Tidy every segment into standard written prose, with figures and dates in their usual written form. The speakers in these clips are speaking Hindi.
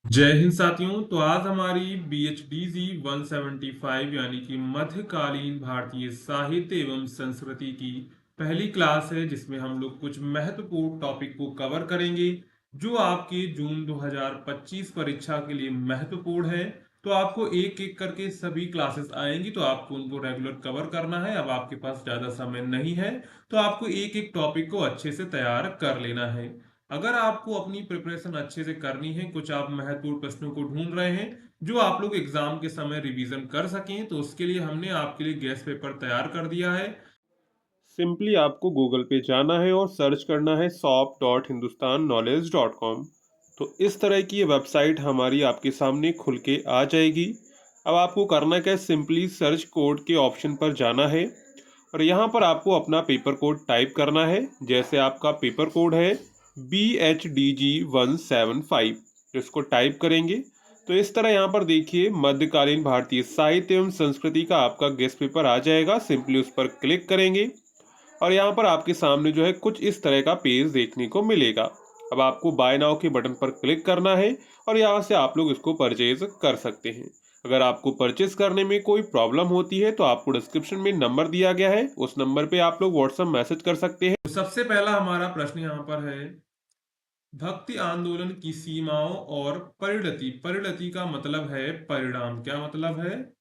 जय हिंद साथियों। तो आज हमारी BHDZ 175 यानी कि मध्यकालीन भारतीय साहित्य एवं संस्कृति की पहली क्लास है, जिसमें हम लोग कुछ महत्वपूर्ण टॉपिक को कवर करेंगे जो आपके जून 2025 परीक्षा के लिए महत्वपूर्ण है। तो आपको एक एक करके सभी क्लासेस आएंगी, तो आपको उनको रेगुलर कवर करना है। अब आपके पास ज़्यादा समय नहीं है, तो आपको एक एक टॉपिक को अच्छे से तैयार कर लेना है। अगर आपको अपनी प्रिपरेशन अच्छे से करनी है, कुछ आप महत्वपूर्ण प्रश्नों को ढूंढ रहे हैं जो आप लोग एग्जाम के समय रिवीजन कर सकें, तो उसके लिए हमने आपके लिए गेस्ट पेपर तैयार कर दिया है। सिंपली आपको गूगल पे जाना है और सर्च करना है shop.hindustanknowledge.com। तो इस तरह की ये वेबसाइट हमारी आपके सामने खुल के आ जाएगी। अब आपको करना क्या है, सिंपली सर्च कोड के ऑप्शन पर जाना है और यहाँ पर आपको अपना पेपर कोड टाइप करना है। जैसे आपका पेपर कोड है BHDG 175, इसको टाइप करेंगे तो इस तरह यहाँ पर देखिए मध्यकालीन भारतीय साहित्य एवं संस्कृति का आपका गेस्ट पेपर आ जाएगा। सिंपली उस पर क्लिक करेंगे और यहाँ पर आपके सामने जो है कुछ इस तरह का पेज देखने को मिलेगा। अब आपको बाय नाउ के बटन पर क्लिक करना है और यहाँ से आप लोग इसको परचेज कर सकते हैं। अगर आपको परचेज करने में कोई प्रॉब्लम होती है तो आपको डिस्क्रिप्शन में नंबर दिया गया है, उस नंबर पे आप लोग व्हाट्सएप मैसेज कर सकते हैं। तो सबसे पहला हमारा प्रश्न यहाँ पर है, भक्ति आंदोलन की सीमाओं और परिणति। परिणति का मतलब है परिणाम। क्या मतलब है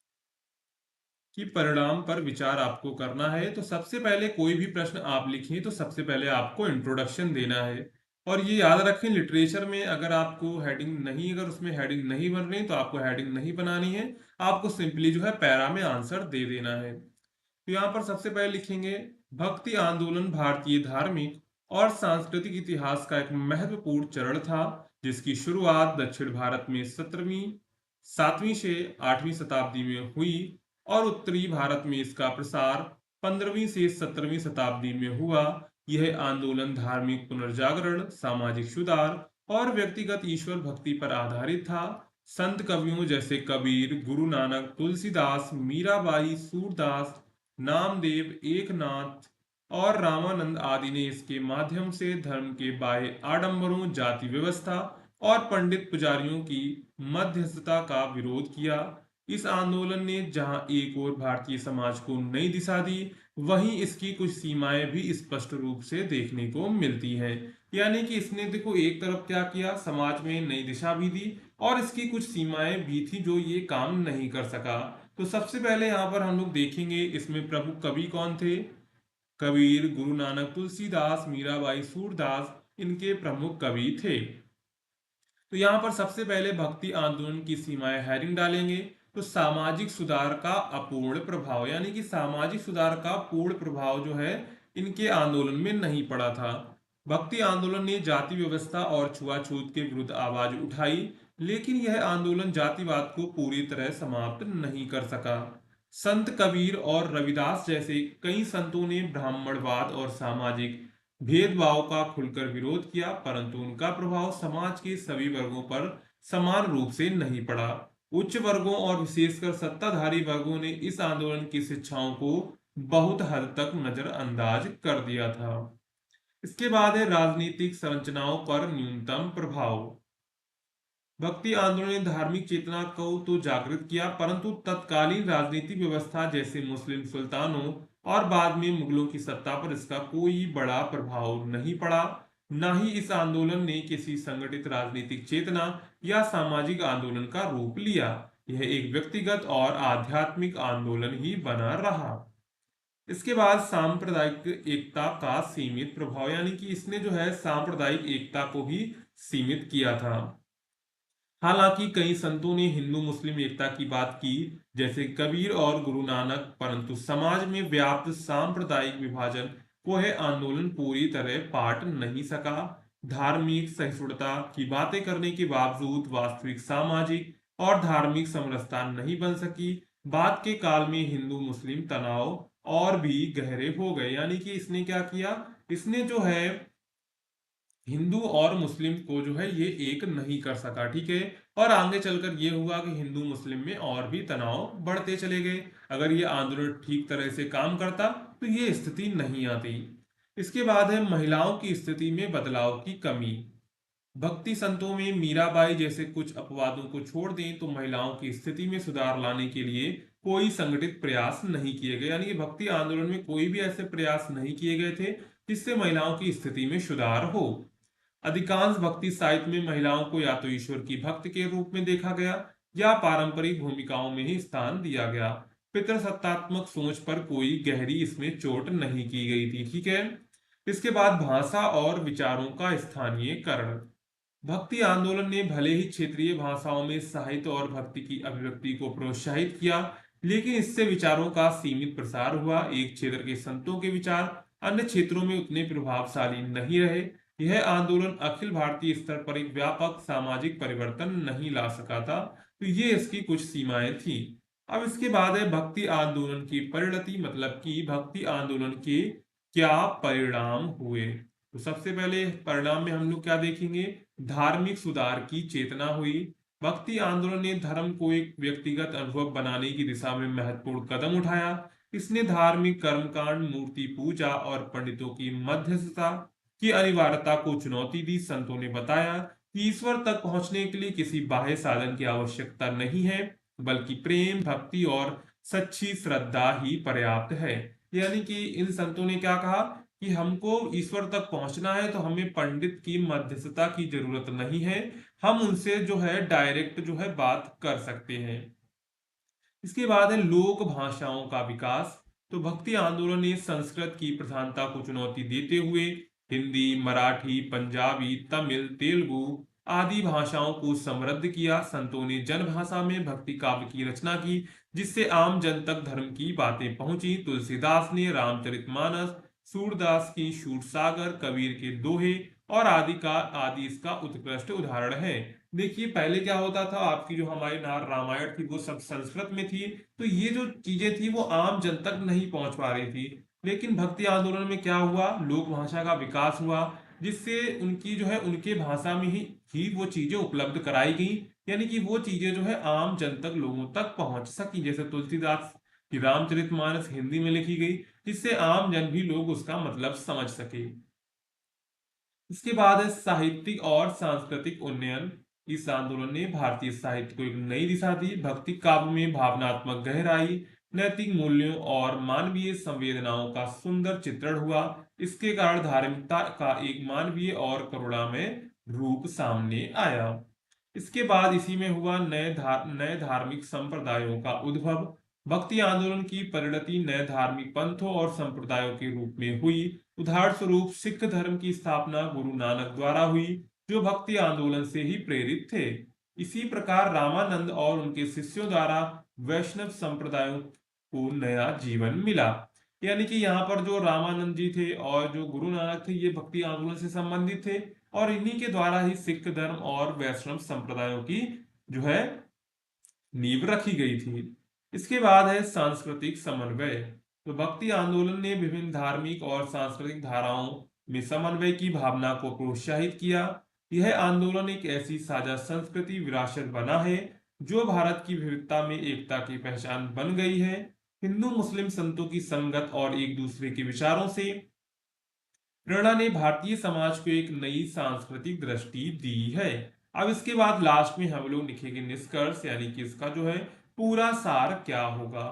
कि परिणाम पर विचार आपको करना है। तो सबसे पहले कोई भी प्रश्न आप लिखें तो सबसे पहले आपको इंट्रोडक्शन देना है। और ये याद रखें, लिटरेचर में अगर आपको हेडिंग नहीं, अगर उसमें हेडिंग नहीं बन रही तो आपको हेडिंग नहीं बनानी है, आपको सिंपली जो है पैरा में आंसर दे देना है। तो यहाँ पर सबसे पहले लिखेंगे, भक्ति आंदोलन भारतीय धार्मिक और सांस्कृतिक इतिहास का एक महत्वपूर्ण चरण था, जिसकी शुरुआत दक्षिण भारत में 7वीं से 8वीं शताब्दी में हुई और उत्तरी भारत में इसका प्रसार 15वीं से 17वीं शताब्दी में हुआ। यह आंदोलन धार्मिक पुनर्जागरण, सामाजिक सुधार और व्यक्तिगत ईश्वर भक्ति पर आधारित था। संत कवियों जैसे कबीर, गुरु नानक, तुलसीदास, मीराबाई, सूरदास, नामदेव, एकनाथ और रामानंद आदि ने इसके माध्यम से धर्म के बाह्य आडंबरों, जाति व्यवस्था और पंडित पुजारियों की मध्यस्थता का विरोध किया। इस आंदोलन ने जहां एक और भारतीय समाज को नई दिशा दी, वहीं इसकी कुछ सीमाएं भी स्पष्ट रूप से देखने को मिलती हैं। यानी कि इसने देखो एक तरफ क्या किया, समाज में नई दिशा भी दी और इसकी कुछ सीमाएं भी थी जो ये काम नहीं कर सका। तो सबसे पहले यहाँ पर हम लोग देखेंगे इसमें प्रमुख कवि कौन थे। कबीर, गुरु नानक, तुलसीदास, मीराबाई, सूरदास इनके प्रमुख कवि थे। तो यहाँ पर सबसे पहले भक्ति आंदोलन की सीमाएं हेडिंग डालेंगे। तो सामाजिक सुधार का अपूर्ण प्रभाव, यानी कि सामाजिक सुधार का पूर्ण प्रभाव जो है इनके आंदोलन में नहीं पड़ा था। भक्ति आंदोलन ने जाति व्यवस्था और छुआछूत के विरुद्ध आवाज उठाई, लेकिन यह आंदोलन जातिवाद को पूरी तरह समाप्त नहीं कर सका। संत कबीर और रविदास जैसे कई संतों ने ब्राह्मणवाद और सामाजिक भेदभाव का खुलकर विरोध किया, परंतु उनका प्रभाव समाज के सभी वर्गों पर समान रूप से नहीं पड़ा। उच्च वर्गों और विशेषकर सत्ताधारी वर्गों ने इस आंदोलन की शिक्षाओं को बहुत हद तक नजरअंदाज कर दिया था। इसके बाद है राजनीतिक संरचनाओं पर न्यूनतम प्रभाव। भक्ति आंदोलन ने धार्मिक चेतना को तो जागृत किया, परंतु तत्कालीन राजनीतिक व्यवस्था जैसे मुस्लिम सुल्तानों और बाद में मुगलों की सत्ता पर इसका कोई बड़ा प्रभाव नहीं पड़ा। न ही इस आंदोलन ने किसी संगठित राजनीतिक चेतना या सामाजिक आंदोलन का रूप लिया। यह एक व्यक्तिगत और आध्यात्मिक आंदोलन ही बना रहा। इसके बाद सांप्रदायिक एकता का सीमित प्रभाव, यानी कि इसने जो है सांप्रदायिक एकता को भी सीमित किया था। हालांकि कई संतों ने हिंदू मुस्लिम एकता की बात की, जैसे कबीर और गुरु नानक, परंतु समाज में व्याप्त सांप्रदायिक विभाजन को यह आंदोलन पूरी तरह पाट नहीं सका। धार्मिक सहिष्णुता की बातें करने के बावजूद वास्तविक सामाजिक और धार्मिक समरसता नहीं बन सकी। बाद के काल में हिंदू मुस्लिम तनाव और भी गहरे हो गए। यानी कि इसने क्या किया, इसने जो है हिंदू और मुस्लिम को जो है ये एक नहीं कर सका। ठीक है। और आगे चलकर ये हुआ कि हिंदू मुस्लिम में और भी तनाव बढ़ते चले गए। अगर ये आंदोलन ठीक तरह से काम करता तो ये स्थिति नहीं आती। इसके बाद है महिलाओं की स्थिति में बदलाव की कमी। भक्ति संतों में मीराबाई जैसे कुछ अपवादों को छोड़ दें तो महिलाओं की स्थिति में सुधार लाने के लिए कोई संगठित प्रयास नहीं किए गए। यानी कि भक्ति आंदोलन में कोई भी ऐसे प्रयास नहीं किए गए थे जिससे महिलाओं की स्थिति में सुधार हो। अधिकांश भक्ति साहित्य में महिलाओं को या तो ईश्वर की भक्त के रूप में देखा गया या पारंपरिक भूमिकाओं में ही स्थान दिया गया। पितृसत्तात्मक सोच पर कोई गहरी इसमें चोट नहीं की गई थी। ठीक है। इसके बाद भाषा और विचारों का स्थानीयकरण। भक्ति आंदोलन ने भले ही क्षेत्रीय भाषाओं में साहित्य और भक्ति की अभिव्यक्ति को प्रोत्साहित किया, लेकिन इससे विचारों का सीमित प्रसार हुआ। एक क्षेत्र के संतों के विचार अन्य क्षेत्रों में उतने प्रभावशाली नहीं रहे। यह आंदोलन अखिल भारतीय स्तर पर एक व्यापक सामाजिक परिवर्तन नहीं ला सका था। तो ये इसकी कुछ सीमाएं थी। अब इसके बाद है भक्ति आंदोलन की परिणति, मतलब कि भक्ति आंदोलन के क्या परिणाम हुए। तो सबसे पहले परिणाम में हम लोग क्या देखेंगे, धार्मिक सुधार की चेतना हुई। भक्ति आंदोलन ने धर्म को एक व्यक्तिगत अनुभव बनाने की दिशा में महत्वपूर्ण कदम उठाया। इसने धार्मिक कर्मकांड, मूर्ति पूजा और पंडितों की मध्यस्थता की अनिवार्यता को चुनौती दी। संतों ने बताया कि ईश्वर तक पहुंचने के लिए किसी बाह्य साधन की आवश्यकता नहीं है, बल्कि प्रेम, भक्ति और सच्ची श्रद्धा ही पर्याप्त है। यानी कि इन संतों ने क्या कहा कि हमको ईश्वर तक पहुंचना है तो हमें पंडित की मध्यस्थता की जरूरत नहीं है, हम उनसे जो है डायरेक्ट जो है बात कर सकते हैं। इसके बाद है लोक भाषाओं का विकास। तो भक्ति आंदोलन ने संस्कृत की प्रधानता को चुनौती देते हुए हिंदी, मराठी, पंजाबी, तमिल, तेलुगु आदि भाषाओं को समृद्ध किया। संतों ने जनभाषा में भक्ति काव्य की रचना की, जिससे आम जन तक धर्म की बातें पहुंची। तुलसीदास ने रामचरितमानस, सूरदास की शूरसागर, कबीर के दोहे और आदि इसका उत्कृष्ट उदाहरण है। देखिए पहले क्या होता था, आपकी जो हमारी रामायण थी वो सब संस्कृत में थी, तो ये जो चीजें थी वो आम जन तक नहीं पहुंच पा रही थी। लेकिन भक्ति आंदोलन में क्या हुआ, लोक भाषा का विकास हुआ, जिससे उनकी जो है उनके भाषा में ही वो चीजें उपलब्ध कराई गई। यानी कि वो चीजें जो है आम जन तक, लोगों तक पहुंच सकी। जैसे तुलसीदास की रामचरितमानस हिंदी में लिखी गई, जिससे आम जन भी लोग उसका मतलब समझ सके। इसके बाद है साहित्यिक और सांस्कृतिक उन्नयन। इस आंदोलन ने भारतीय साहित्य को एक नई दिशा दी। भक्ति काव्य में भावनात्मक गहराई, नैतिक मूल्यों और मानवीय संवेदनाओं का सुंदर चित्रण हुआ। इसके कारण धार्मिकता का एक मानवीय और करुणामय रूप सामने आया। इसके बाद इसी में हुआ नए धार्मिक संप्रदायों का उद्भव। भक्ति आंदोलन की परिणति नए धार्मिक पंथों और संप्रदायों के रूप में हुई। उदाहरण स्वरूप सिख धर्म की स्थापना गुरु नानक द्वारा हुई, जो भक्ति आंदोलन से ही प्रेरित थे। इसी प्रकार रामानंद और उनके शिष्यों द्वारा वैष्णव संप्रदायों को नया जीवन मिला। यानी कि यहाँ पर जो रामानंद जी थे और जो गुरु नानक थे, ये भक्ति आंदोलन से संबंधित थे, और इन्हीं के द्वारा ही सिख धर्म और वैष्णव संप्रदायों की जो है नींव रखी गई थी। इसके बाद है सांस्कृतिक समन्वय। तो भक्ति आंदोलन ने विभिन्न धार्मिक और सांस्कृतिक धाराओं में समन्वय की भावना को प्रोत्साहित किया। यह आंदोलन एक ऐसी साझा संस्कृति विरासत बना है जो भारत की विविधता में एकता की पहचान बन गई है। हिंदू मुस्लिम संतों की संगत और एक दूसरे के विचारों से प्रेरणा ने भारतीय समाज को एक नई सांस्कृतिक दृष्टि दी है। अब इसके बाद लास्ट में हम लोग लिखेंगे निष्कर्ष, यानी कि इसका जो है पूरा सार क्या होगा।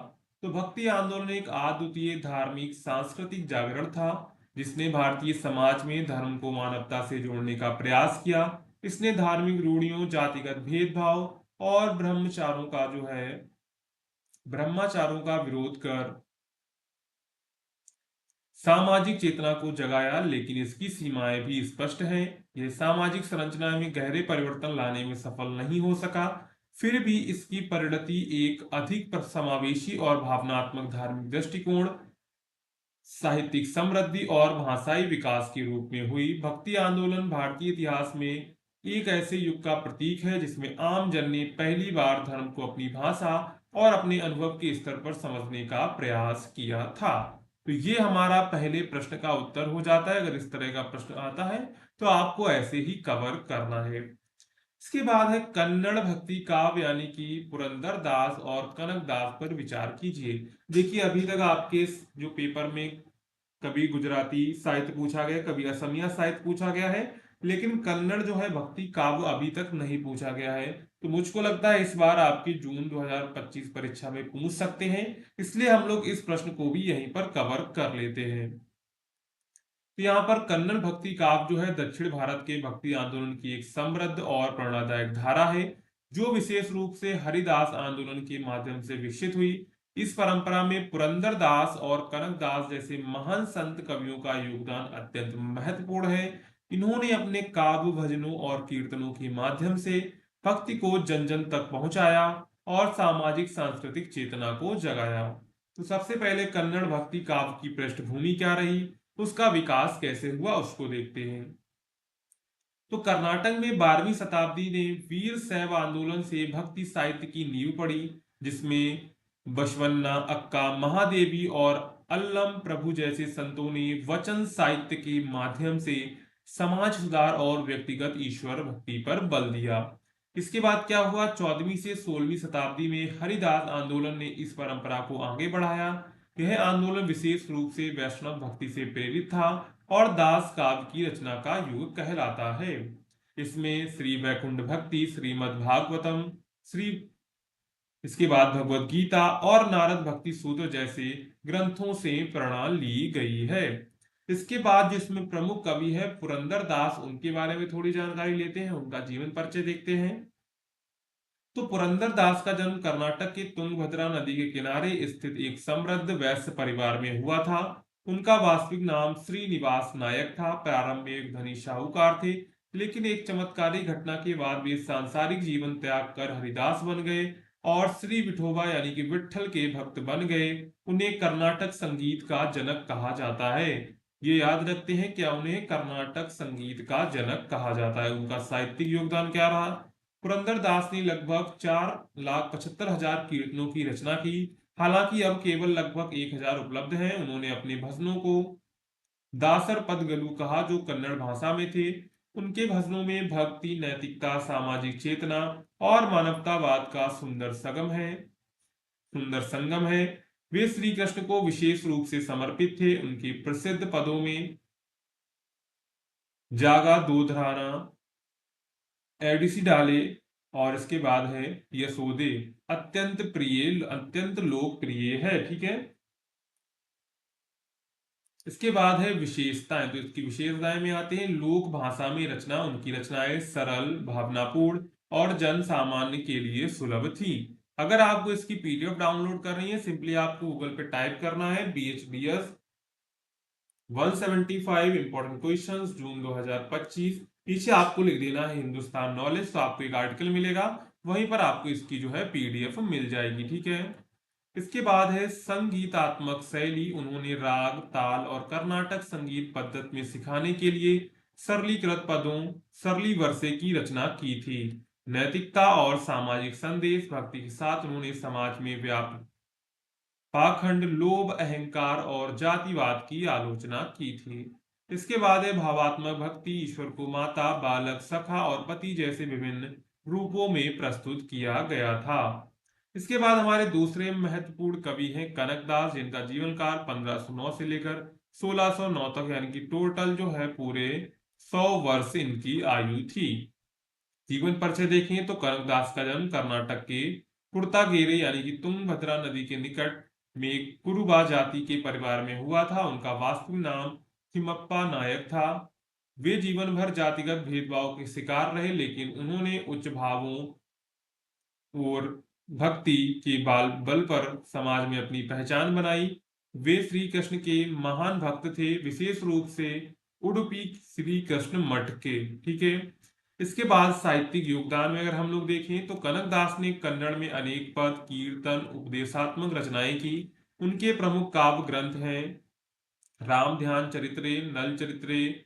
तो भक्ति आंदोलन एक अद्वितीय धार्मिक सांस्कृतिक जागरण था, जिसने भारतीय समाज में धर्म को मानवता से जोड़ने का प्रयास किया। इसने धार्मिक रूढ़ियों, जातिगत भेदभाव और ब्रह्माचारों का विरोध कर सामाजिक चेतना को जगाया, लेकिन इसकी सीमाएं भी स्पष्ट हैं। यह सामाजिक संरचना में गहरे परिवर्तन लाने में सफल नहीं हो सका। फिर भी इसकी परिणति एक अधिक समावेशी और भावनात्मक धार्मिक दृष्टिकोण, साहित्यिक समृद्धि और भाषाई विकास के रूप में हुई। भक्ति आंदोलन भारतीय इतिहास में एक ऐसे युग का प्रतीक है जिसमें आम जन ने पहली बार धर्म को अपनी भाषा और अपने अनुभव के स्तर पर समझने का प्रयास किया था। तो ये हमारा पहले प्रश्न का उत्तर हो जाता है। अगर इस तरह का प्रश्न आता है तो आपको ऐसे ही कवर करना है। इसके बाद है कन्नड़ भक्ति काव्य, यानी कि पुरंदर दास और कनक दास पर विचार कीजिए। देखिए अभी तक आपके जो पेपर में कभी गुजराती साहित्य पूछा गया, कभी असमिया साहित्य पूछा गया है। लेकिन कन्नड़ जो है भक्ति काव्य अभी तक नहीं पूछा गया है। तो मुझको लगता है इस बार आपकी जून 2025 परीक्षा में पूछ सकते हैं, इसलिए हम लोग इस प्रश्न को भी यहीं पर कवर कर लेते हैं। तो यहाँ पर कन्नड़ भक्ति काव्य जो है दक्षिण भारत के भक्ति आंदोलन की एक समृद्ध और प्रेरणादायक धारा है, जो विशेष रूप से हरिदास आंदोलन के माध्यम से विकसित हुई। इस परंपरा में पुरंदर दास और कनक दास जैसे महान संत कवियों का योगदान अत्यंत महत्वपूर्ण है। इन्होंने अपने काव्य, भजनों और कीर्तनों के माध्यम से भक्ति को जन जन तक पहुंचाया और सामाजिक सांस्कृतिक चेतना को जगाया। तो सबसे पहले कन्नड़ भक्ति काव्य की पृष्ठभूमि क्या रही, उसका विकास कैसे हुआ, उसको देखते हैं। तो कर्नाटक में 12वीं शताब्दी ने वीर शैव आंदोलन से भक्ति साहित्य की नींव पड़ी, जिसमें बसवन्ना, अक्का, महादेवी और अल्लम प्रभु जैसे संतों ने वचन साहित्य के माध्यम से समाज सुधार और व्यक्तिगत ईश्वर भक्ति पर बल दिया। इसके बाद क्या हुआ, 14वीं से 16वीं शताब्दी में हरिदास आंदोलन ने इस परंपरा को आगे बढ़ाया। यह आंदोलन विशेष रूप से वैष्णव भक्ति से प्रेरित था और दास काव्य की रचना का युग कहलाता है। इसमें श्री वैकुंठ भक्ति, श्रीमद् भागवतम, श्री इसके बाद भगवत गीता और नारद भक्ति सूत्र जैसे ग्रंथों से प्रेरणा ली गई है। इसके बाद जिसमें प्रमुख कवि है पुरंदर दास, उनके बारे में थोड़ी जानकारी लेते हैं, उनका जीवन परिचय देखते हैं। तो पुरंदर दास का जन्म कर्नाटक के तुंगभद्रा नदी के किनारे स्थित एक समृद्ध वैश्य परिवार में हुआ था। उनका वास्तविक नाम श्रीनिवास नायक था। प्रारंभ में एक धनी साहूकार थे, लेकिन एक चमत्कारी घटना के बाद वे सांसारिक जीवन त्याग कर हरिदास बन गए और श्री विठोबा यानी कि विठल के भक्त बन गए। उन्हें कर्नाटक संगीत का जनक कहा जाता है। ये याद रखते हैं, क्या उन्हें कर्नाटक संगीत का जनक कहा जाता है। उनका साहित्यिक योगदान क्या रहा, पुरंदर दास ने लगभग 4,75,000 कीर्तनों की रचना की। हालांकि अब केवल लगभग 1,000 उपलब्ध हैं। उन्होंने अपने भजनों को दासर पदगलु कहा, जो कन्नड़ भाषा में थे। उनके भजनों में भक्ति, नैतिकता, सामाजिक चेतना और मानवतावाद का सुंदर संगम है। वे श्री कृष्ण को विशेष रूप से समर्पित थे। उनके प्रसिद्ध पदों में जागा दूधराना, एडिसी डाले और इसके बाद है यशोदे अत्यंत लोकप्रिय है। ठीक है, इसके बाद है विशेषताएं। तो इसकी विशेषताएं में आते हैं लोक भाषा में रचना। उनकी रचनाएं सरल, भावनापूर्ण और जन सामान्य के लिए सुलभ थी। अगर आपको इसकी पीडीएफ डाउनलोड करनी है, सिंपली आपको गूगल पे टाइप करना है BHDS 175 इंपॉर्टेंट क्वेश्चंस जून 2025। पीछे आपको लिख देना है हिंदुस्तान नॉलेज, तो आपको एक आर्टिकल मिलेगा, वहीं पर आपको इसकी जो है पीडीएफ मिल जाएगी। ठीक है, इसके बाद है संगीतात्मक शैली। उन्होंने राग, ताल और कर्नाटक संगीत पद्धति में सिखाने के लिए सरलीकृत पदों, सरली वर्से की रचना की थी। नैतिकता और सामाजिक संदेश। भक्ति के साथ उन्होंने समाज में व्याप्त पाखंड, लोभ, अहंकार और जातिवाद की आलोचना की थी। इसके बाद है भावात्मक भक्ति। ईश्वर को माता, बालक, सखा और पति जैसे विभिन्न रूपों में प्रस्तुत किया गया था। इसके बाद हमारे दूसरे महत्वपूर्ण कवि हैं कनकदास, जिनका जीवन काल 1509 से लेकर 1609 तक, यानी कि टोटल जो है पूरे 100 वर्ष इनकी आयु थी। जीवन परिचय देखें तो कनकदास का जन्म कर्नाटक के कुर्तागेरे यानी कि तुंगभद्रा नदी के निकट में कुरुबा जाति के परिवार में हुआ था। उनका वास्तविक नाम थिमप्पा नायक था। वे जीवन भर जातिगत भेदभाव के शिकार रहे, लेकिन उन्होंने उच्च भावों और भक्ति के बल पर समाज में अपनी पहचान बनाई। वे श्री कृष्ण के महान भक्त थे, विशेष रूप से उडुपी श्री कृष्ण मठ के। ठीक है, इसके बाद साहित्यिक योगदान में अगर हम लोग देखें तो कनकदास ने कन्नड़ में अनेक पद, कीर्तन, उपदेशात्मक रचनाएं की। उनके प्रमुख काव्य ग्रंथ हैं राम ध्यान चरित्रे, नल चरित्रे,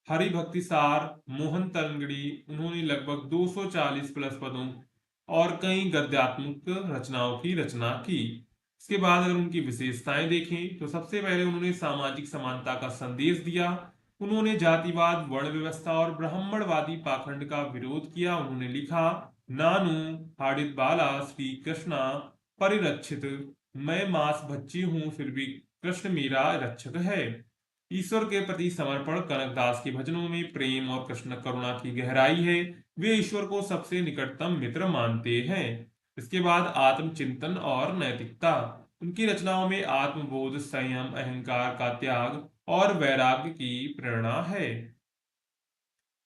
हरि भक्ति सार, मोहन तरंगड़ी। उन्होंने लगभग 240 प्लस पदों और कई गद्यात्मक रचनाओं की रचना की। इसके बाद अगर उनकी विशेषताएं देखें तो सबसे पहले उन्होंने सामाजिक समानता का संदेश दिया। उन्होंने जातिवाद, वर्ण व्यवस्था और ब्राह्मणवादी पाखंड का विरोध किया। उन्होंने लिखा, नानु हाडित बाला श्री कृष्णा परिरक्षित, मैं मांस भक्षी हूं फिर भी कृष्ण मेरा रक्षक है। ईश्वर के प्रति समर्पण कनकदास के भजनों में प्रेम और कृष्ण करुणा की गहराई है। वे ईश्वर को सबसे निकटतम मित्र मानते हैं। इसके बाद आत्मचिंतन और नैतिकता। उनकी रचनाओं में आत्मबोध, संयम, अहंकार का त्याग और वैराग्य की प्रेरणा है।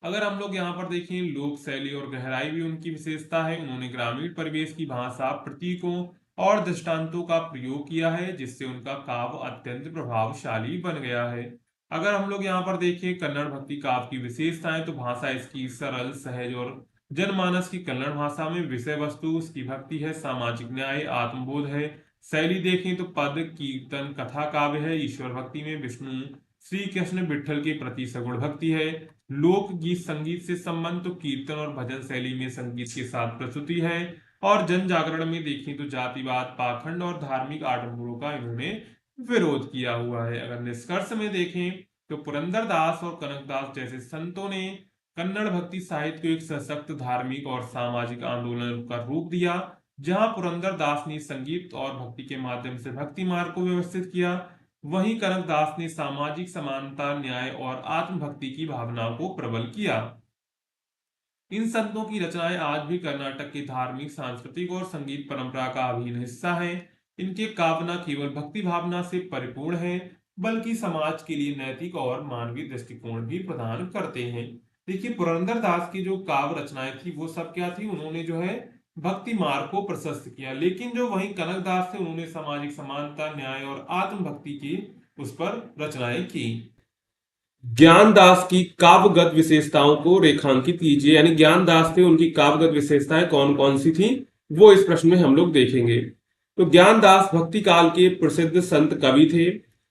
अगर हम लोग यहाँ पर देखें, लोक शैली और गहराई भी उनकी विशेषता है। उन्होंने ग्रामीण परिवेश की भाषा, प्रतीकों और दृष्टांतों का प्रयोग किया है, जिससे उनका काव्य अत्यंत प्रभावशाली बन गया है। अगर हम लोग यहाँ पर देखें कन्नड़ भक्ति काव्य की विशेषताएं, तो भाषा इसकी सरल, सहज और जनमानस की कन्नड़ भाषा में। विषय वस्तु उसकी भक्ति है, सामाजिक न्याय, आत्मबोध है। शैली देखें तो पद, कीर्तन, कथा काव्य है। ईश्वर भक्ति में विष्णु, श्री कृष्ण, विट्ठल के प्रति सगुण भक्ति है। लोकगीत संगीत से संबंध, तो कीर्तन और भजन शैली में संगीत के साथ प्रस्तुति है। और जन जागरण में देखें तो जातिवाद, पाखंड और धार्मिक आडंबरों का इन्होंने विरोध किया हुआ है। अगर निष्कर्ष में देखें तो पुरंदरदास और कनकदास जैसे संतों ने कन्नड़ भक्ति साहित्य को एक सशक्त धार्मिक और सामाजिक आंदोलन का रूप दिया। जहां पुरंदरदास ने संगीत और भक्ति के माध्यम से भक्ति मार्ग को व्यवस्थित किया, वहीं कनकदास ने सामाजिक समानता, न्याय और आत्मभक्ति की भावनाओं को प्रबल किया। इन संतों की रचनाएं आज भी कर्नाटक की धार्मिक, सांस्कृतिक और संगीत परंपरा का अभिन्न हिस्सा हैं। इनके काव्य न केवल भक्ति भावना से परिपूर्ण हैं, बल्कि समाज के लिए नैतिक और मानवीय दृष्टिकोण भी प्रदान करते हैं। देखिए, पुरंदरदास की जो काव्य रचनाएं थी वो सब क्या थी, उन्होंने जो है भक्ति मार्ग को प्रशस्त किया। लेकिन जो वहीं कनकदास थे, उन्होंने सामाजिक समानता, न्याय और आत्मभक्ति की उस पर रचनाएं की। ज्ञानदास की काव्यगत विशेषताओं को रेखांकित कीजिए। यानी ज्ञानदास थे, उनकी काव्यगत विशेषताएं कौन कौन सी थी वो इस प्रश्न में हम लोग देखेंगे। तो ज्ञानदास भक्ति काल के प्रसिद्ध संत कवि थे।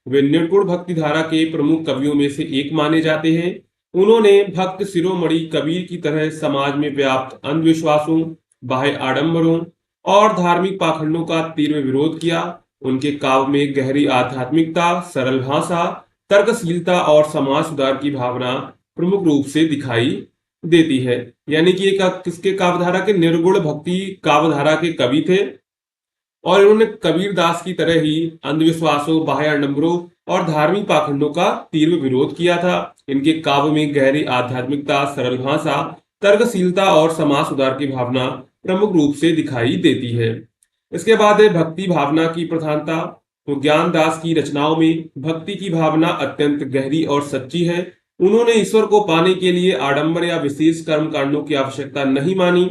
वे निर्गुण भक्ति धारा के प्रमुख कवियों में से एक माने जाते हैं। उन्होंने भक्त शिरोमणि कबीर की तरह समाज में व्याप्त अंधविश्वासों, बाह्य आडंबरों और धार्मिक पाखंडों का तीव्र विरोध किया। उनके काव्य में गहरी आध्यात्मिकता, सरल भाषा, तर्कशीलता और समाज सुधार की भावना प्रमुख रूप से दिखाई देती है। यानी कि एक किसके काव्यधारा के, निर्गुण भक्ति काव्यधारा के कवि थे। और इन्होंने कबीरदास की तरह ही अंधविश्वासों, बाह्य आडंबरों और धार्मिक पाखंडों का तीव्र विरोध किया था। इनके काव्य में गहरी आध्यात्मिकता, सरल भाषा, तर्कशीलता और समाज सुधार की भावना प्रमुख रूप से दिखाई देती है। इसके बाद है भक्ति भावना की प्रधानता। तो ज्ञानदास की रचनाओं में भक्ति की भावना अत्यंत गहरी और सच्ची है। उन्होंने ईश्वर को पाने के लिए आडंबर या विशेष कर्म कांडों की आवश्यकता नहीं मानी।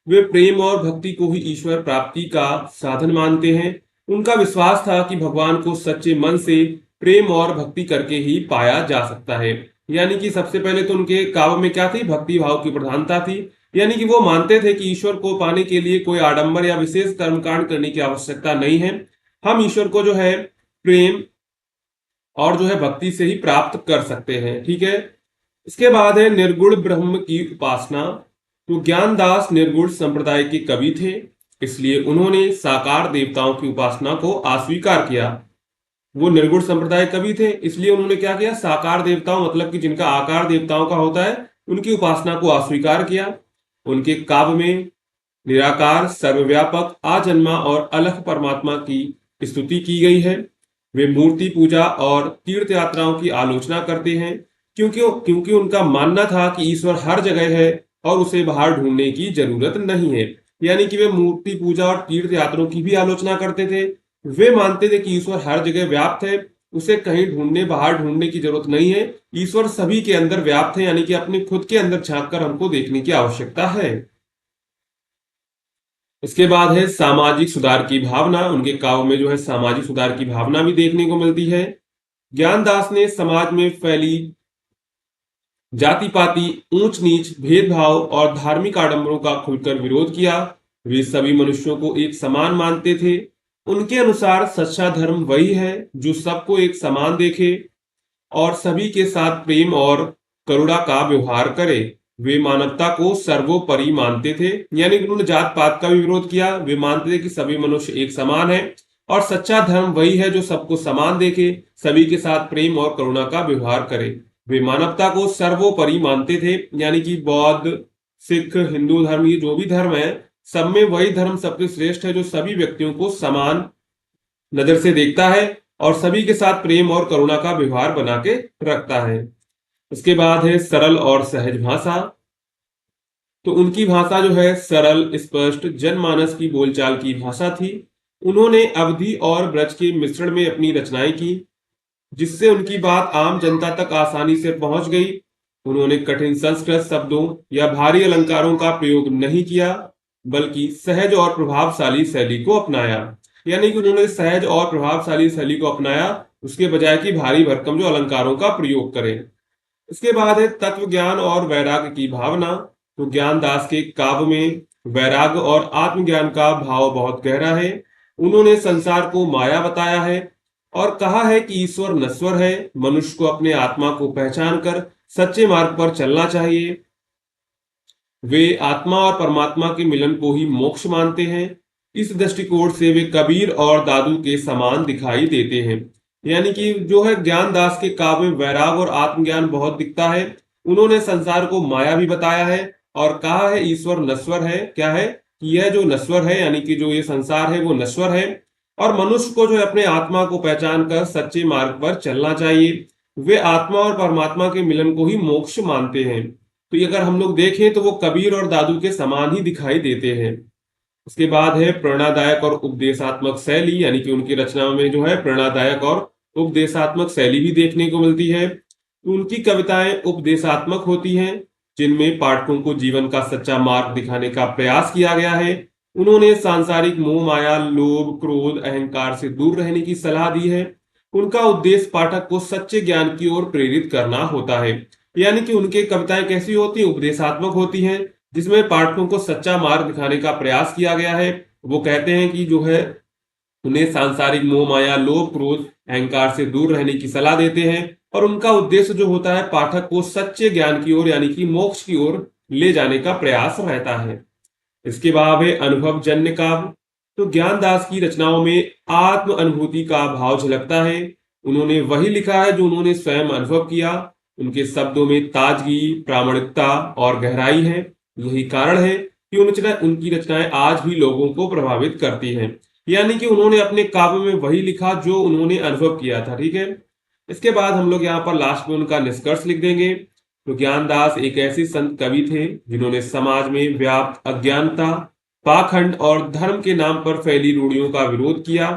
वे प्रेम और भक्ति को ही ईश्वर प्राप्ति का साधन मानते हैं। उनका विश्वास था कि भगवान को सच्चे मन से प्रेम और भक्ति करके ही पाया जा सकता है। यानी कि सबसे पहले तो उनके काव्य में क्या थी, भक्ति भाव की प्रधानता थी। यानी कि वो मानते थे कि ईश्वर को पाने के लिए कोई आडंबर या विशेष कर्मकांड करने की आवश्यकता नहीं है। हम ईश्वर को जो है प्रेम और जो है भक्ति से ही प्राप्त कर सकते हैं। ठीक है। इसके बाद है निर्गुण ब्रह्म की उपासना। तो ज्ञानदास निर्गुण संप्रदाय के कवि थे, इसलिए उन्होंने साकार देवताओं की उपासना को अस्वीकार किया। वो निर्गुण संप्रदाय कवि थे, इसलिए उन्होंने क्या किया, साकार देवताओं मतलब कि जिनका आकार देवताओं का होता है, उनकी उपासना को अस्वीकार किया। उनके काव्य में निराकार, सर्वव्यापक, आजन्मा और अलख परमात्मा की स्तुति की गई है। वे मूर्ति पूजा और तीर्थ यात्राओं की आलोचना करते हैं, क्योंकि उनका मानना था कि ईश्वर हर जगह है और उसे बाहर ढूंढने की जरूरत नहीं है। यानी कि वे मूर्ति पूजा और तीर्थ यात्राओं की भी आलोचना करते थे। वे मानते थे कि ईश्वर हर जगह व्याप्त है, उसे कहीं ढूंढने, बाहर ढूंढने की जरूरत नहीं है। ईश्वर सभी के अंदर व्याप्त है, यानी कि अपने खुद के अंदर झांक कर हमको देखने की आवश्यकता है। इसके बाद है सामाजिक सुधार की भावना। उनके काव्य में जो है सामाजिक सुधार की भावना भी देखने को मिलती है। ज्ञानदास ने समाज में फैली जाति पाति, ऊंच नीच, भेदभाव और धार्मिक आडंबरों का खुलकर विरोध किया। वे सभी मनुष्यों को एक समान मानते थे। उनके अनुसार सच्चा धर्म वही है जो सबको एक समान देखे और सभी के साथ प्रेम और करुणा का व्यवहार करे। वे मानवता को सर्वोपरि मानते थे, यानी कि उन्होंने जात पात का भी विरोध किया। वे मानते थे कि सभी मनुष्य एक समान है और सच्चा धर्म वही है जो सबको समान देखे, सभी के साथ प्रेम और करुणा का व्यवहार करे। वे मानवता को सर्वोपरि मानते थे, यानी कि बौद्ध, सिख, हिंदू धर्म, ये जो भी धर्म है, सब में वही धर्म सबसे श्रेष्ठ है जो सभी व्यक्तियों को समान नजर से देखता है और सभी के साथ प्रेम और करुणा का व्यवहार बना के रखता है। उसके बाद है सरल और सहज भाषा। तो उनकी भाषा जो है सरल, स्पष्ट, जनमानस की बोलचाल की भाषा थी। उन्होंने अवधि और ब्रज के मिश्रण में अपनी रचनाएं की, जिससे उनकी बात आम जनता तक आसानी से पहुंच गई। उन्होंने कठिन संस्कृत शब्दों या भारी अलंकारों का प्रयोग नहीं किया, बल्कि सहज और प्रभावशाली शैली को अपनाया। यानी कि उन्होंने सहज और प्रभावशाली शैली को अपनाया, उसके बजाय कि भारी भरकम जो अलंकारों का प्रयोग करें। इसके बाद है तत्व ज्ञान और वैराग्य की भावना। तो ज्ञानदास के काव्य में वैराग्य और आत्मज्ञान का भाव बहुत गहरा है। उन्होंने संसार को माया बताया है और कहा है कि ईश्वर नश्वर है, मनुष्य को अपने आत्मा को पहचान कर सच्चे मार्ग पर चलना चाहिए। वे आत्मा और परमात्मा के मिलन को ही मोक्ष मानते हैं। इस दृष्टिकोण से वे कबीर और दादू के समान दिखाई देते हैं। यानी कि जो है ज्ञानदास के काव्य में वैराग और आत्मज्ञान बहुत दिखता है। उन्होंने संसार को माया भी बताया है और कहा है ईश्वर नश्वर है। क्या है कि यह जो नश्वर है, यानी कि जो ये संसार है वो नश्वर है और मनुष्य को जो है अपने आत्मा को पहचान कर सच्चे मार्ग पर चलना चाहिए। वे आत्मा और परमात्मा के मिलन को ही मोक्ष मानते हैं। तो ये अगर हम लोग देखें तो वो कबीर और दादू के समान ही दिखाई देते हैं। उसके बाद है प्रेरणादायक और उपदेशात्मक शैली। यानी कि उनकी रचनाओं में जो है प्रेरणादायक और उपदेशात्मक शैली भी देखने को मिलती है। तो उनकी कविताएं उपदेशात्मक होती हैं, जिनमें पाठकों को जीवन का सच्चा मार्ग दिखाने का प्रयास किया गया है। उन्होंने सांसारिक मोह माया, लोभ, क्रोध, अहंकार से दूर रहने की सलाह दी है। उनका उद्देश्य पाठक को सच्चे ज्ञान की ओर प्रेरित करना होता है। यानी कि उनकी कविताएं कैसी होती हैं? उपदेशात्मक होती हैं, जिसमें पाठकों को सच्चा मार्ग दिखाने का प्रयास किया गया है। वो कहते हैं कि जो है उन्हें सांसारिक मोह माया, लोभ, क्रोध, अहंकार से दूर रहने की सलाह देते हैं और उनका उद्देश्य जो होता है पाठक को सच्चे ज्ञान की ओर यानी कि मोक्ष की ओर ले जाने का प्रयास रहता है। इसके बाद है अनुभव जन्य काव्य। तो ज्ञानदास की रचनाओं में आत्म अनुभूति का भाव झलकता है। उन्होंने वही लिखा है जो उन्होंने स्वयं अनुभव किया। उनके शब्दों में ताजगी, प्रामाणिकता और गहराई है। यही कारण है कि उनकी रचनाएं आज भी लोगों को प्रभावित करती हैं। यानी कि उन्होंने अपने काव्य में वही लिखा जो उन्होंने अनुभव किया था। ठीक है। इसके बाद हम लोग यहाँ पर लास्ट में उनका निष्कर्ष लिख देंगे। तो ज्ञानदास एक ऐसे संत कवि थे जिन्होंने समाज में व्याप्त अज्ञानता, पाखंड और धर्म के नाम पर फैली रूढ़ियों का विरोध किया।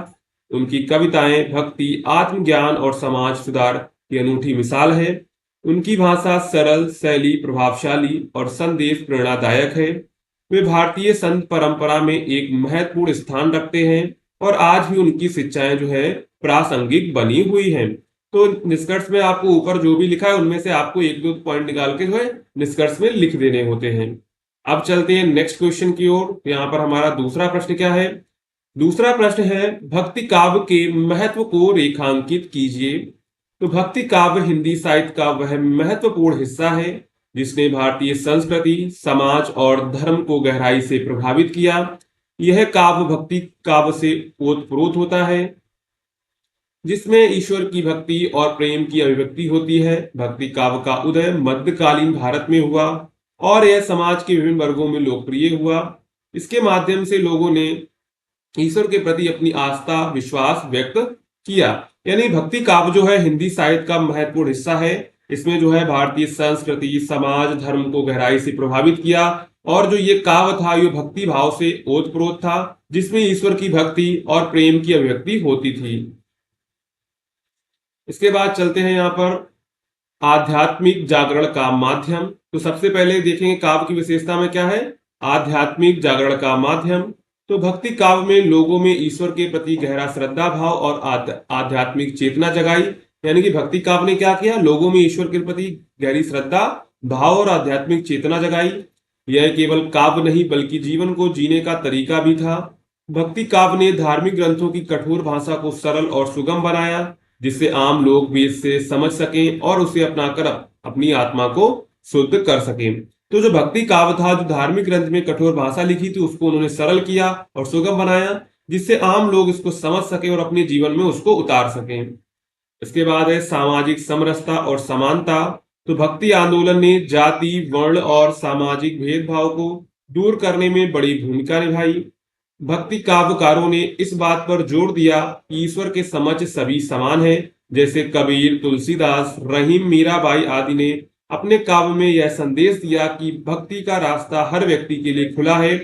उनकी कविताएं भक्ति, आत्मज्ञान और समाज सुधार की अनूठी मिसाल है। उनकी भाषा सरल, शैली प्रभावशाली और संदेश प्रेरणादायक है। वे भारतीय संत परंपरा में एक महत्वपूर्ण स्थान रखते हैं और आज भी उनकी शिक्षाएं जो है प्रासंगिक बनी हुई हैं। तो निष्कर्ष में आपको ऊपर जो भी लिखा है उनमें से आपको एक दो पॉइंट निकाल के जो है निष्कर्ष में लिख देने होते हैं। अब चलते हैं नेक्स्ट क्वेश्चन की ओर। तो यहाँ पर हमारा दूसरा प्रश्न क्या है? दूसरा प्रश्न है भक्ति काव्य के महत्व को रेखांकित कीजिए। तो भक्ति काव्य हिंदी साहित्य का वह महत्वपूर्ण हिस्सा है जिसने भारतीय संस्कृति, समाज और धर्म को गहराई से प्रभावित किया। यह काव्य भक्ति काव्य से ओतप्रोत होता है, जिसमें ईश्वर की भक्ति और प्रेम की अभिव्यक्ति होती है। भक्ति काव्य का उदय मध्यकालीन भारत में हुआ और यह समाज के विभिन्न वर्गों में लोकप्रिय हुआ। इसके माध्यम से लोगों ने ईश्वर के प्रति अपनी आस्था, विश्वास व्यक्त किया। यानी भक्ति काव्य जो है हिंदी साहित्य का महत्वपूर्ण हिस्सा है। इसमें जो है भारतीय संस्कृति, समाज, धर्म को गहराई से प्रभावित किया और जो ये काव्य था ये भक्ति भाव से ओतप्रोत था, जिसमें ईश्वर की भक्ति और प्रेम की अभिव्यक्ति होती थी। इसके बाद चलते हैं यहाँ पर आध्यात्मिक जागरण का माध्यम। तो सबसे पहले देखेंगे काव्य की विशेषता में क्या है? आध्यात्मिक जागरण का माध्यम। तो भक्ति काव्य में लोगों में ईश्वर के प्रति गहरा श्रद्धा भाव और आध्यात्मिक चेतना जगाई। यानी कि भक्ति काव्य ने क्या किया? लोगों में ईश्वर के प्रति गहरी श्रद्धा भाव और आध्यात्मिक चेतना जगाई। यह केवल काव्य नहीं बल्कि जीवन को जीने का तरीका भी था। भक्ति काव्य ने धार्मिक ग्रंथों की कठोर भाषा को सरल और सुगम बनाया, जिससे आम लोग भी इससे समझ सकें और उसे अपनाकर अपनी आत्मा को शुद्ध कर सकें। तो जो भक्ति काव्य था, जो धार्मिक ग्रंथ में कठोर भाषा लिखी थी, उसको उन्होंने सरल किया और सुगम बनाया, जिससे आम लोग इसको समझ सके और अपने जीवन में उसको उतार सकें। इसके बाद है सामाजिक समरसता और समानता। तो भक्ति आंदोलन ने जाति, वर्ण और सामाजिक भेदभाव को दूर करने में बड़ी भूमिका निभाई। भक्ति काव्यकारों ने इस बात पर जोर दिया कि ईश्वर के समक्ष सभी समान हैं। जैसे कबीर, तुलसीदास, रहीम, मीराबाई आदि ने अपने काव्य में यह संदेश दिया कि भक्ति का रास्ता हर व्यक्ति के लिए खुला है,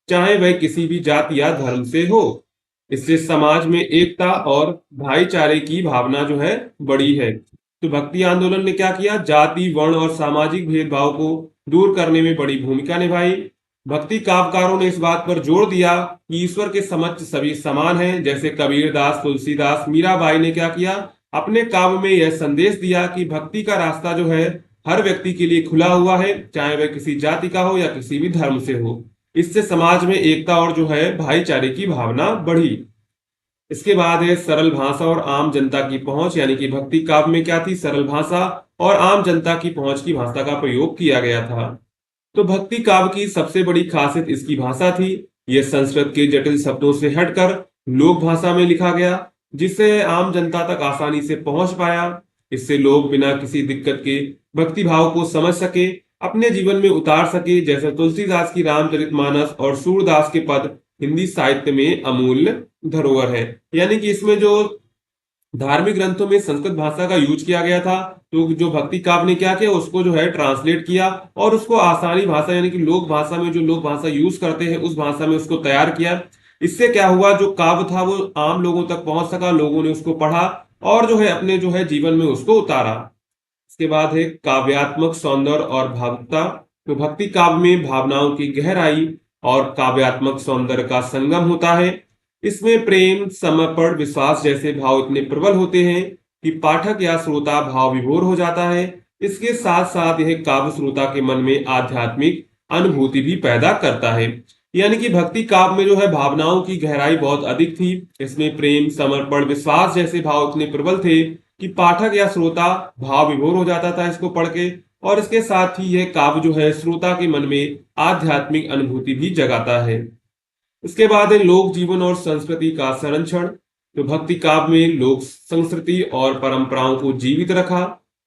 चाहे वह किसी भी जाति या धर्म से हो। इससे समाज में एकता और भाईचारे की भावना जो है बढ़ी है। तो भक्ति आंदोलन ने क्या किया? जाति, वर्ण और सामाजिक भेदभाव को दूर करने में बड़ी भूमिका निभाई। भक्ति काव्यकारों ने इस बात पर जोर दिया कि ईश्वर के समक्ष सभी समान हैं। जैसे कबीरदास, तुलसीदास, मीराबाई ने क्या किया? अपने काव्य में यह संदेश दिया कि भक्ति का रास्ता जो है हर व्यक्ति के लिए खुला हुआ है, चाहे वह किसी जाति का हो या किसी भी धर्म से हो। इससे समाज में एकता और जो है भाईचारे की भावना बढ़ी। इसके बाद है सरल भाषा और आम जनता की पहुंच, यानी कि भक्ति काव्य में क्या थी? सरल भाषा और आम जनता की पहुंच की भाषा का प्रयोग किया गया था। तो भक्ति काव्य की सबसे बड़ी खासियत इसकी भाषा थी। यह संस्कृत के जटिल शब्दों से हटकर लोक भाषा में लिखा गया, जिससे आम जनता तक आसानी से पहुंच पाया। इससे लोग बिना किसी दिक्कत के भक्ति भाव को समझ सके, अपने जीवन में उतार सके। जैसे तुलसीदास की रामचरितमानस और सूरदास के पद हिंदी साहित्य में अमूल्य धरोहर है। यानी कि इसमें जो धार्मिक ग्रंथों में संस्कृत भाषा का यूज किया गया था, तो जो भक्ति काव्य ने क्या किया? उसको जो है ट्रांसलेट किया और उसको आसानी भाषा, यानी कि लोक भाषा में, जो लोक भाषा यूज करते हैं उस भाषा में उसको तैयार किया। इससे क्या हुआ? जो काव्य था वो आम लोगों तक पहुंच सका, लोगों ने उसको पढ़ा और जो है अपने जो है जीवन में उसको उतारा। इसके बाद है काव्यात्मक सौंदर्य और भावुकता। तो भक्ति काव्य में भावनाओं की गहराई और काव्यात्मक सौंदर्य का संगम होता है। इसमें प्रेम, समर्पण, विश्वास जैसे भाव इतने प्रबल होते हैं कि पाठक या श्रोता भाव विभोर हो जाता है। इसके साथ साथ यह काव्य श्रोता के मन में आध्यात्मिक अनुभूति भी पैदा करता है। यानी कि भक्ति काव्य में जो है भावनाओं की गहराई बहुत अधिक थी। इसमें प्रेम, समर्पण, विश्वास जैसे भाव इतने प्रबल थे कि पाठक या श्रोता भाव विभोर हो जाता था इसको पढ़ के। और इसके साथ ही यह काव्य जो है श्रोता के मन में आध्यात्मिक अनुभूति भी जगाता है। इसके बाद है लोक जीवन और संस्कृति का संरक्षण। तो भक्ति काव्य में लोक संस्कृति और परंपराओं को जीवित रखा।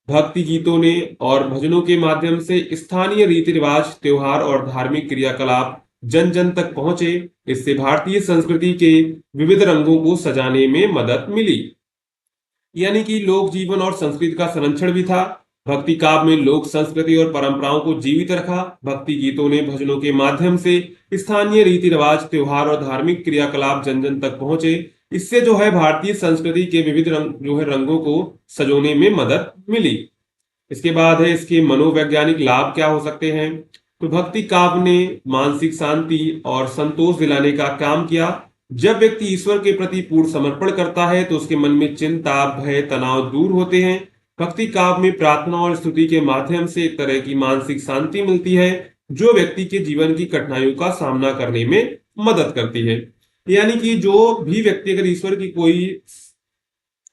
भक्ति गीतों ने और भजनों के माध्यम से स्थानीय रीति रिवाज, त्योहार और धार्मिक क्रियाकलाप जन जन तक पहुंचे। इससे भारतीय संस्कृति के विविध रंगों को सजाने में मदद मिली। यानी कि लोक जीवन और संस्कृति का संरक्षण भी था। भक्ति काव्य में लोक संस्कृति और परंपराओं को जीवित रखा। भक्ति गीतों ने भजनों के माध्यम से स्थानीय रीति रिवाज, त्योहार और धार्मिक क्रियाकलाप जन जन तक पहुंचे। इससे जो है भारतीय संस्कृति के विविध रंगों को सजोने में मदद मिली। इसके बाद है इसके मनोवैज्ञानिक लाभ क्या हो सकते हैं। तो भक्ति काव्य ने मानसिक शांति और संतोष दिलाने का काम किया। जब व्यक्ति ईश्वर के प्रति पूर्ण समर्पण करता है तो उसके मन में चिंता, भय, तनाव दूर होते हैं। भक्ति काव्य में प्रार्थना और स्तुति के माध्यम से एक तरह की मानसिक शांति मिलती है, जो व्यक्ति के जीवन की कठिनाइयों का सामना करने में मदद करती है। यानी कि जो भी व्यक्ति अगर ईश्वर की कोई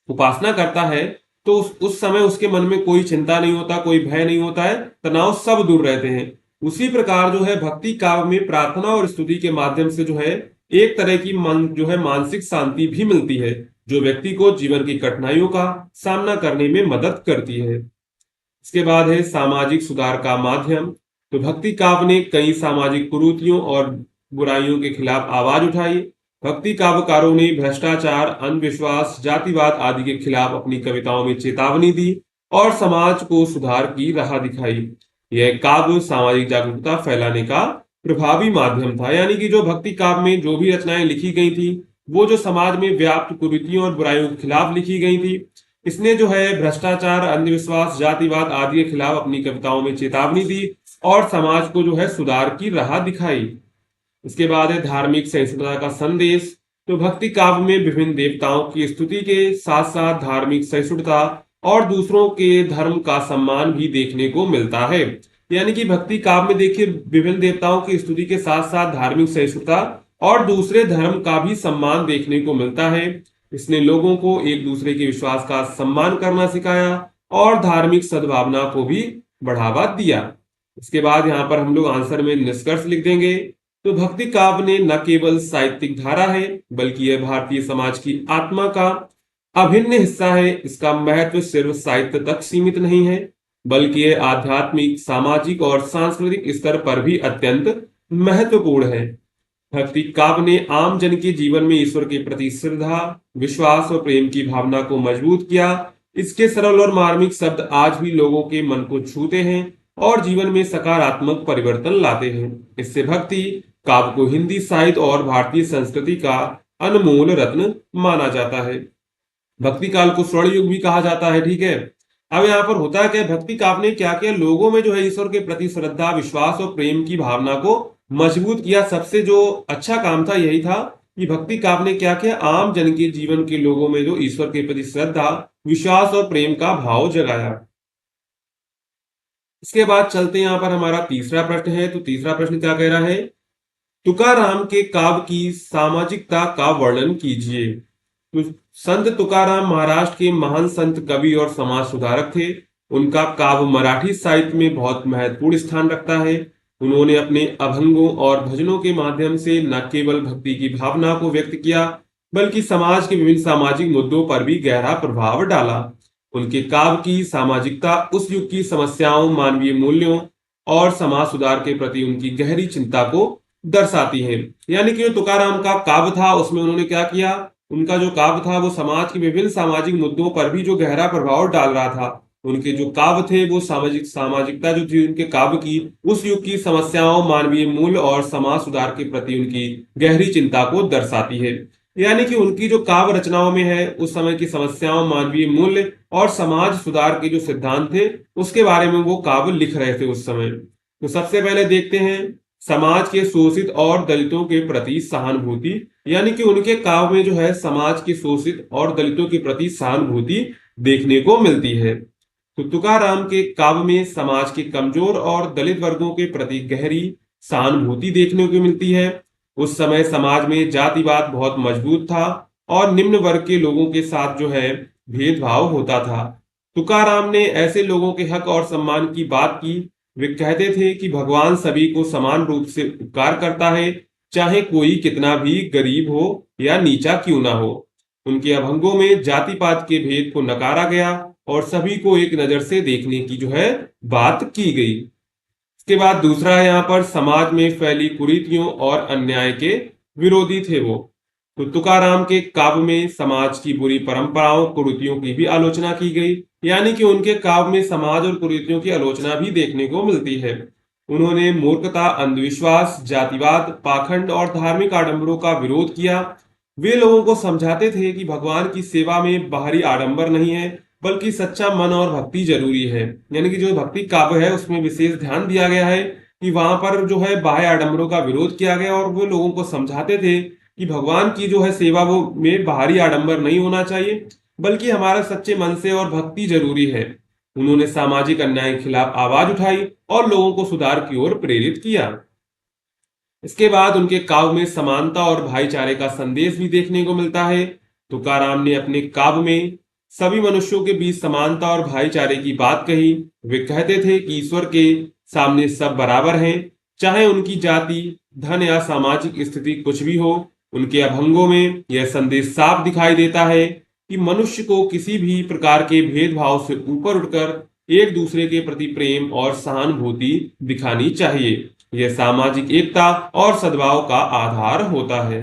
उपासना करता है तो उस समय उसके मन में कोई चिंता नहीं होता, कोई भय नहीं होता है, तनाव सब दूर रहते हैं। उसी प्रकार जो है भक्ति काव्य में प्रार्थना और स्तुति के माध्यम से जो है एक तरह की मानसिक शांति भी मिलती है, जो व्यक्ति को जीवन की कठिनाइयों का सामना करने में मदद करती है। इसके बाद है सामाजिक सुधार का माध्यम। तो भक्ति काव्य ने कई सामाजिक कुरीतियों और बुराइयों के खिलाफ आवाज उठाई। भक्ति काव्यकारों ने भ्रष्टाचार, अंधविश्वास, जातिवाद आदि के खिलाफ अपनी कविताओं में चेतावनी दी और समाज को सुधार की राह दिखाई। यह काव्य सामाजिक जागरूकता फैलाने का प्रभावी माध्यम था। यानी कि जो भक्ति काव्य में जो भी रचनाएं लिखी गई थी वो जो समाज में व्याप्त कुरीतियों और बुराइयों के खिलाफ लिखी गई थी। इसने जो है भ्रष्टाचार, अंधविश्वास, जातिवाद आदि के खिलाफ अपनी कविताओं में चेतावनी दी और समाज को जो है सुधार की राह दिखाई। इसके बाद है धार्मिक सहिष्णुता का संदेश। तो भक्ति काव्य में विभिन्न देवताओं की स्तुति के साथ साथ धार्मिक सहिष्णुता और दूसरों के धर्म का सम्मान भी देखने को मिलता है। यानी कि भक्ति काव्य में देखिए विभिन्न देवताओं की स्तुति के साथ साथ धार्मिक सहिष्णुता और दूसरे धर्म का भी सम्मान देखने को मिलता है। इसने लोगों को एक दूसरे के विश्वास का सम्मान करना सिखाया और धार्मिक सद्भावना को भी बढ़ावा दिया। इसके बाद यहाँ पर हम लोग आंसर में निष्कर्ष लिख देंगे। तो भक्ति काव्य ने न केवल साहित्यिक धारा है बल्कि यह भारतीय समाज की आत्मा का अभिन्न हिस्सा है। इसका महत्व सिर्फ साहित्य तक सीमित नहीं है बल्कि यह आध्यात्मिक, सामाजिक और सांस्कृतिक स्तर पर भी अत्यंत महत्वपूर्ण है। भक्ति काव्य ने आम जन के जीवन में ईश्वर के प्रति श्रद्धा, विश्वास और प्रेम की भावना को मजबूत किया। इसके सरल और मार्मिक शब्द आज भी लोगों के मन को छूते हैं और जीवन में सकारात्मक परिवर्तन लाते हैं। इससे भक्ति काव्य को हिंदी साहित्य और भारतीय संस्कृति का अनमोल रत्न माना जाता है। भक्ति काल को स्वर्ण युग भी कहा जाता है। ठीक है, अब यहाँ पर होता है क्या, भक्ति काव्य ने क्या किया, लोगों में जो है ईश्वर के प्रति श्रद्धा, विश्वास और प्रेम की भावना को मजबूत किया। सबसे जो अच्छा काम था यही था कि भक्ति काव्य ने क्या किया, आम जन के जीवन के लोगों में जो ईश्वर के प्रति श्रद्धा, विश्वास और प्रेम का भाव जगाया। इसके बाद चलते हैं, यहाँ पर हमारा तीसरा प्रश्न है। तो तीसरा प्रश्न क्या कह रहा है, तुकाराम के काव्य की सामाजिकता का वर्णन कीजिए। तो संत तुकाराम महाराष्ट्र के महान संत, कवि और समाज सुधारक थे। उनका काव्य मराठी साहित्य में बहुत महत्वपूर्ण स्थान रखता है। उन्होंने अपने अभंगों और भजनों के माध्यम से न केवल भक्ति की भावना को व्यक्त किया, बल्कि समाज के विभिन्न सामाजिक मुद्दों पर भी गहरा प्रभाव डाला। उनके काव्य की सामाजिकता उस युग की समस्याओं, मानवीय मूल्यों और समाज सुधार के प्रति उनकी गहरी चिंता को दर्शाती है। यानी कि जो तुकाराम का काव्य था उसमें उन्होंने क्या किया, उनका जो काव्य था वो समाज के विभिन्न सामाजिक मुद्दों पर भी जो गहरा प्रभाव डाल रहा था। उनके जो काव्य थे वो सामाजिकता जो थी उनके काव्य की, उस युग की समस्याओं, मानवीय मूल्य और समाज सुधार के प्रति उनकी गहरी चिंता को दर्शाती है। यानी कि उनकी जो काव्य रचनाओं में है उस समय की समस्याओं, मानवीय मूल्य और समाज सुधार के जो सिद्धांत थे उसके बारे में वो काव्य लिख रहे थे उस समय। तो सबसे पहले देखते हैं समाज के शोषित और दलितों के प्रति सहानुभूति। यानी कि उनके काव्य में जो है समाज के शोषित और दलितों के प्रति सहानुभूति देखने को मिलती है। तो तुकाराम के काव्य में समाज के कमजोर और दलित वर्गों के प्रति गहरी सहानुभूति देखने को मिलती है। उस समय समाज में जातिवाद बहुत मजबूत था और निम्न वर्ग के लोगों के साथ जो है भेदभाव होता था। तुकाराम ने ऐसे लोगों के हक और सम्मान की बात की। वे कहते थे कि भगवान सभी को समान रूप से उपकार करता है, चाहे कोई कितना भी गरीब हो या नीचा क्यों ना हो। उनके अभंगों में जाति पात के भेद को नकारा गया और सभी को एक नजर से देखने की जो है बात की गई। इसके बाद दूसरा है यहाँ पर समाज में फैली कुरीतियों और अन्याय के विरोधी थे वो। तो तुकाराम के काव्य में समाज की बुरी परंपराओं, कुरीतियों की भी आलोचना की गई। यानी कि उनके काव्य में समाज और कुरीतियों की आलोचना भी देखने को मिलती है। उन्होंने मूर्खता, अंधविश्वास, जातिवाद, पाखंड और धार्मिक आडंबरों का विरोध किया। वे लोगों को समझाते थे कि भगवान की सेवा में बाहरी आडंबर नहीं है, बल्कि सच्चा मन और भक्ति जरूरी है। यानी कि जो भक्ति काव्य है उसमें विशेष ध्यान दिया गया है कि वहां पर जो है बाह्य आडंबरों का विरोध किया गया और वो लोगों को समझाते थे कि भगवान की जो है सेवा वो में बाहरी आडंबर नहीं होना चाहिए, बल्कि हमारा सच्चे मन से और भक्ति जरूरी है। उन्होंने सामाजिक अन्याय के खिलाफ आवाज उठाई और लोगों को सुधार की ओर प्रेरित किया। इसके बाद उनके काव्य में समानता और भाईचारे का संदेश भी देखने को मिलता है। तुकाराम ने अपने काव्य में सभी मनुष्यों के बीच समानता और भाईचारे की बात कही। वे कहते थे कि ईश्वर के सामने सब बराबर हैं, चाहे उनकी जाति, धन या सामाजिक स्थिति कुछ भी हो। उनके अभंगों में यह संदेश साफ दिखाई देता है कि मनुष्य को किसी भी प्रकार के भेदभाव से ऊपर उठकर एक दूसरे के प्रति प्रेम और सहानुभूति दिखानी चाहिए। यह सामाजिक एकता और सद्भाव का आधार होता है।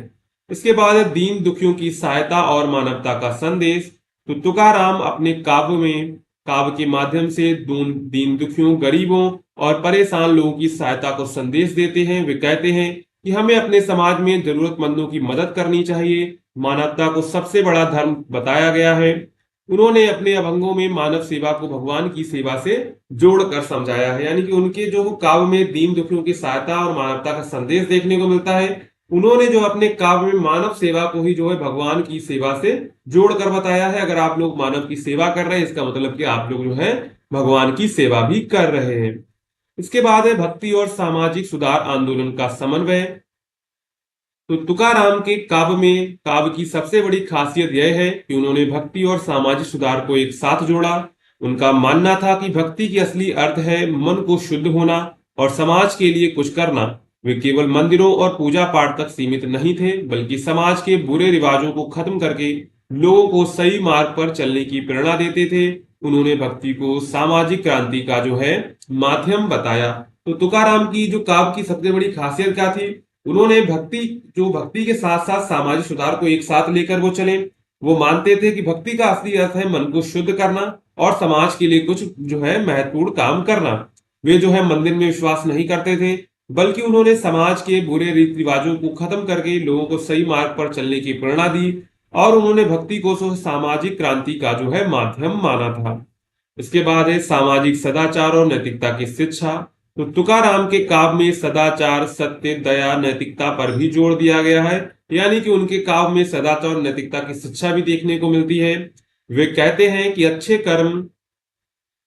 इसके बाद है दीन दुखियों की सहायता और मानवता का संदेश। तो तुकाराम अपने काव्य के माध्यम से दीन दुखियों, गरीबों और परेशान लोगों की सहायता को संदेश देते हैं। वे कहते हैं कि हमें अपने समाज में जरूरतमंदों की मदद करनी चाहिए। मानवता को सबसे बड़ा धर्म बताया गया है। उन्होंने अपने अभंगों में मानव सेवा को भगवान की सेवा से जोड़कर समझाया है। यानी कि उनके जो काव्य में दीन दुखियों की सहायता और मानवता का संदेश देखने को मिलता है। उन्होंने जो अपने काव्य में मानव सेवा को ही जो है भगवान की सेवा से जोड़कर बताया है। अगर आप लोग मानव की सेवा कर रहे हैं इसका मतलब कि आप लोग जो है भगवान की सेवा भी कर रहे हैं। इसके बाद है भक्ति और सामाजिक सुधार आंदोलन का समन्वय। तो तुकाराम के काव्य की सबसे बड़ी खासियत यह है कि उन्होंने भक्ति और सामाजिक सुधार को एक साथ जोड़ा। उनका मानना था कि भक्ति की असली अर्थ है मन को शुद्ध होना और समाज के लिए कुछ करना। वे केवल मंदिरों और पूजा पाठ तक सीमित नहीं थे, बल्कि समाज के बुरे रिवाजों को खत्म करके लोगों को सही मार्ग पर चलने की प्रेरणा देते थे। उन्होंने भक्ति को सामाजिक क्रांति का जो है माध्यम बताया। तो तुकाराम की जो काव्य की सबसे बड़ी खासियत क्या थी, उन्होंने भक्ति के साथ साथ सामाजिक सुधार को एक साथ लेकर वो चले। वो मानते थे कि भक्ति का असली अर्थ है मन को शुद्ध करना और समाज के लिए कुछ जो है महत्वपूर्ण काम करना। वे जो है मंदिर में विश्वास नहीं करते थे, बल्कि उन्होंने समाज के बुरे रीति रिवाजों को खत्म करके लोगों को सही मार्ग पर चलने की प्रेरणा दी और उन्होंने भक्ति को सामाजिक क्रांति का जो है माध्यम माना था। इसके बाद है सामाजिक सदाचार और नैतिकता की शिक्षा। तो तुकाराम के काव्य में सदाचार, सत्य, दया, नैतिकता पर भी जोर दिया गया है, यानी कि उनके काव्य में सदाचार और नैतिकता की शिक्षा भी देखने को मिलती है। वे कहते हैं कि अच्छे कर्म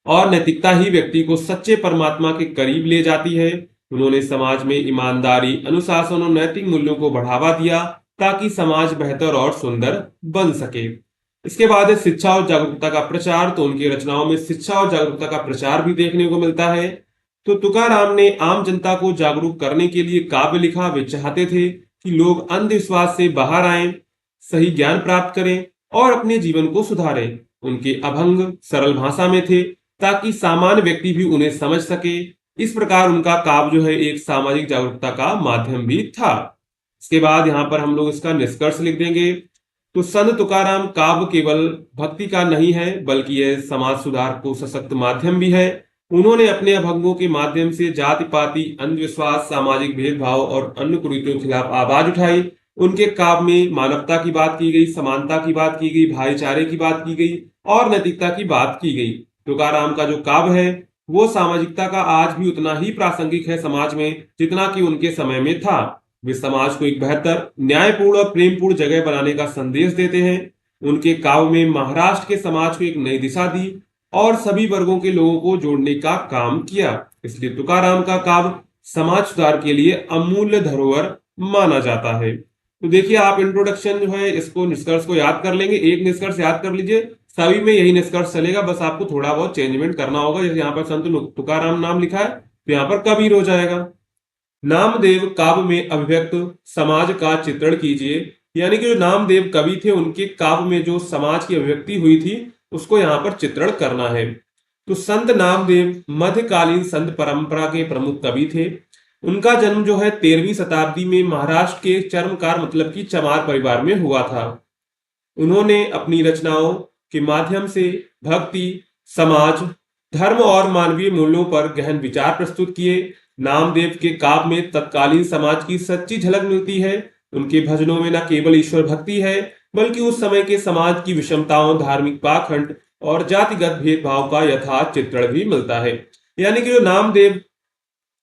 और नैतिकता ही व्यक्ति को सच्चे परमात्मा के करीब ले जाती है। उन्होंने समाज में ईमानदारी, अनुशासन और नैतिक मूल्यों को बढ़ावा दिया ताकि समाज बेहतर और सुंदर बन सके। इसके बाद है शिक्षा और जागरूकता का प्रचार। तो उनकी रचनाओं में शिक्षा और जागरूकता का प्रचार भी देखने को मिलता है। तो तुकाराम ने आम जनता को जागरूक करने के लिए काव्य लिखा। वे चाहते थे कि लोग अंधविश्वास से बाहर आएं, सही ज्ञान प्राप्त करें और अपने जीवन को सुधारें। उनके अभंग सरल भाषा में थे ताकि सामान्य व्यक्ति भी उन्हें समझ सके। इस प्रकार उनका काव्य जो है एक सामाजिक जागरूकता का माध्यम भी था। इसके बाद यहाँ पर हम लोग इसका निष्कर्ष लिख देंगे। तो संत तुकाराम काव्य केवल भक्ति का नहीं है, बल्कि यह समाज सुधार को सशक्त माध्यम भी है। उन्होंने अपने अभंगों के माध्यम से जाति पाति, अंधविश्वास, सामाजिक भेदभाव और अन्य कुरीतियों के खिलाफ आवाज उठाई। उनके काव्य में मानवता की बात की गई, समानता की बात की गई, भाईचारे की बात की गई और नैतिकता की बात की गई। तुकाराम का जो काव्य है वो सामाजिकता का आज भी उतना ही प्रासंगिक है समाज में जितना कि उनके समय में था। वे समाज को एक बेहतर, न्यायपूर्ण और प्रेमपूर्ण जगह बनाने का संदेश देते हैं। उनके काव्य में महाराष्ट्र के समाज को एक नई दिशा दी और सभी वर्गों के लोगों को जोड़ने का काम किया। इसलिए तुकाराम का काव्य समाज सुधार के लिए अमूल्य धरोहर माना जाता है। तो देखिए, आप इंट्रोडक्शन जो है इसको निष्कर्ष को याद कर लेंगे। एक निष्कर्ष याद कर लीजिए, सभी में यही निष्कर्ष चलेगा, बस आपको थोड़ा बहुत चेंजमेंट करना होगा। जैसे यहाँ पर संत तुकाराम नाम लिखा है तो यहाँ पर कबीर हो जाएगा। नामदेव काव्य में अभिव्यक्त समाज का चित्रण कीजिए, यानी कि जो नामदेव कवि थे उनके काव्य में जो समाज की अभिव्यक्ति हुई थी उसको यहाँ पर चित्रण करना है। तो संत नामदेव मध्यकालीन संत परंपरा के प्रमुख कवि थे। उनका जन्म जो है 13वीं शताब्दी में महाराष्ट्र के चर्मकार मतलब कि चमार परिवार में हुआ था। उन्होंने अपनी रचनाओं के माध्यम से भक्ति, समाज, धर्म और मानवीय मूल्यों पर गहन विचार प्रस्तुत किए। नामदेव के काव्य में तत्कालीन समाज की सच्ची झलक मिलती है। उनके भजनों में न केवल ईश्वर भक्ति है, बल्कि उस समय के समाज की विषमताओं, धार्मिक पाखंड और जातिगत भेदभाव का यथार्थ चित्रण भी मिलता है। यानी कि जो नामदेव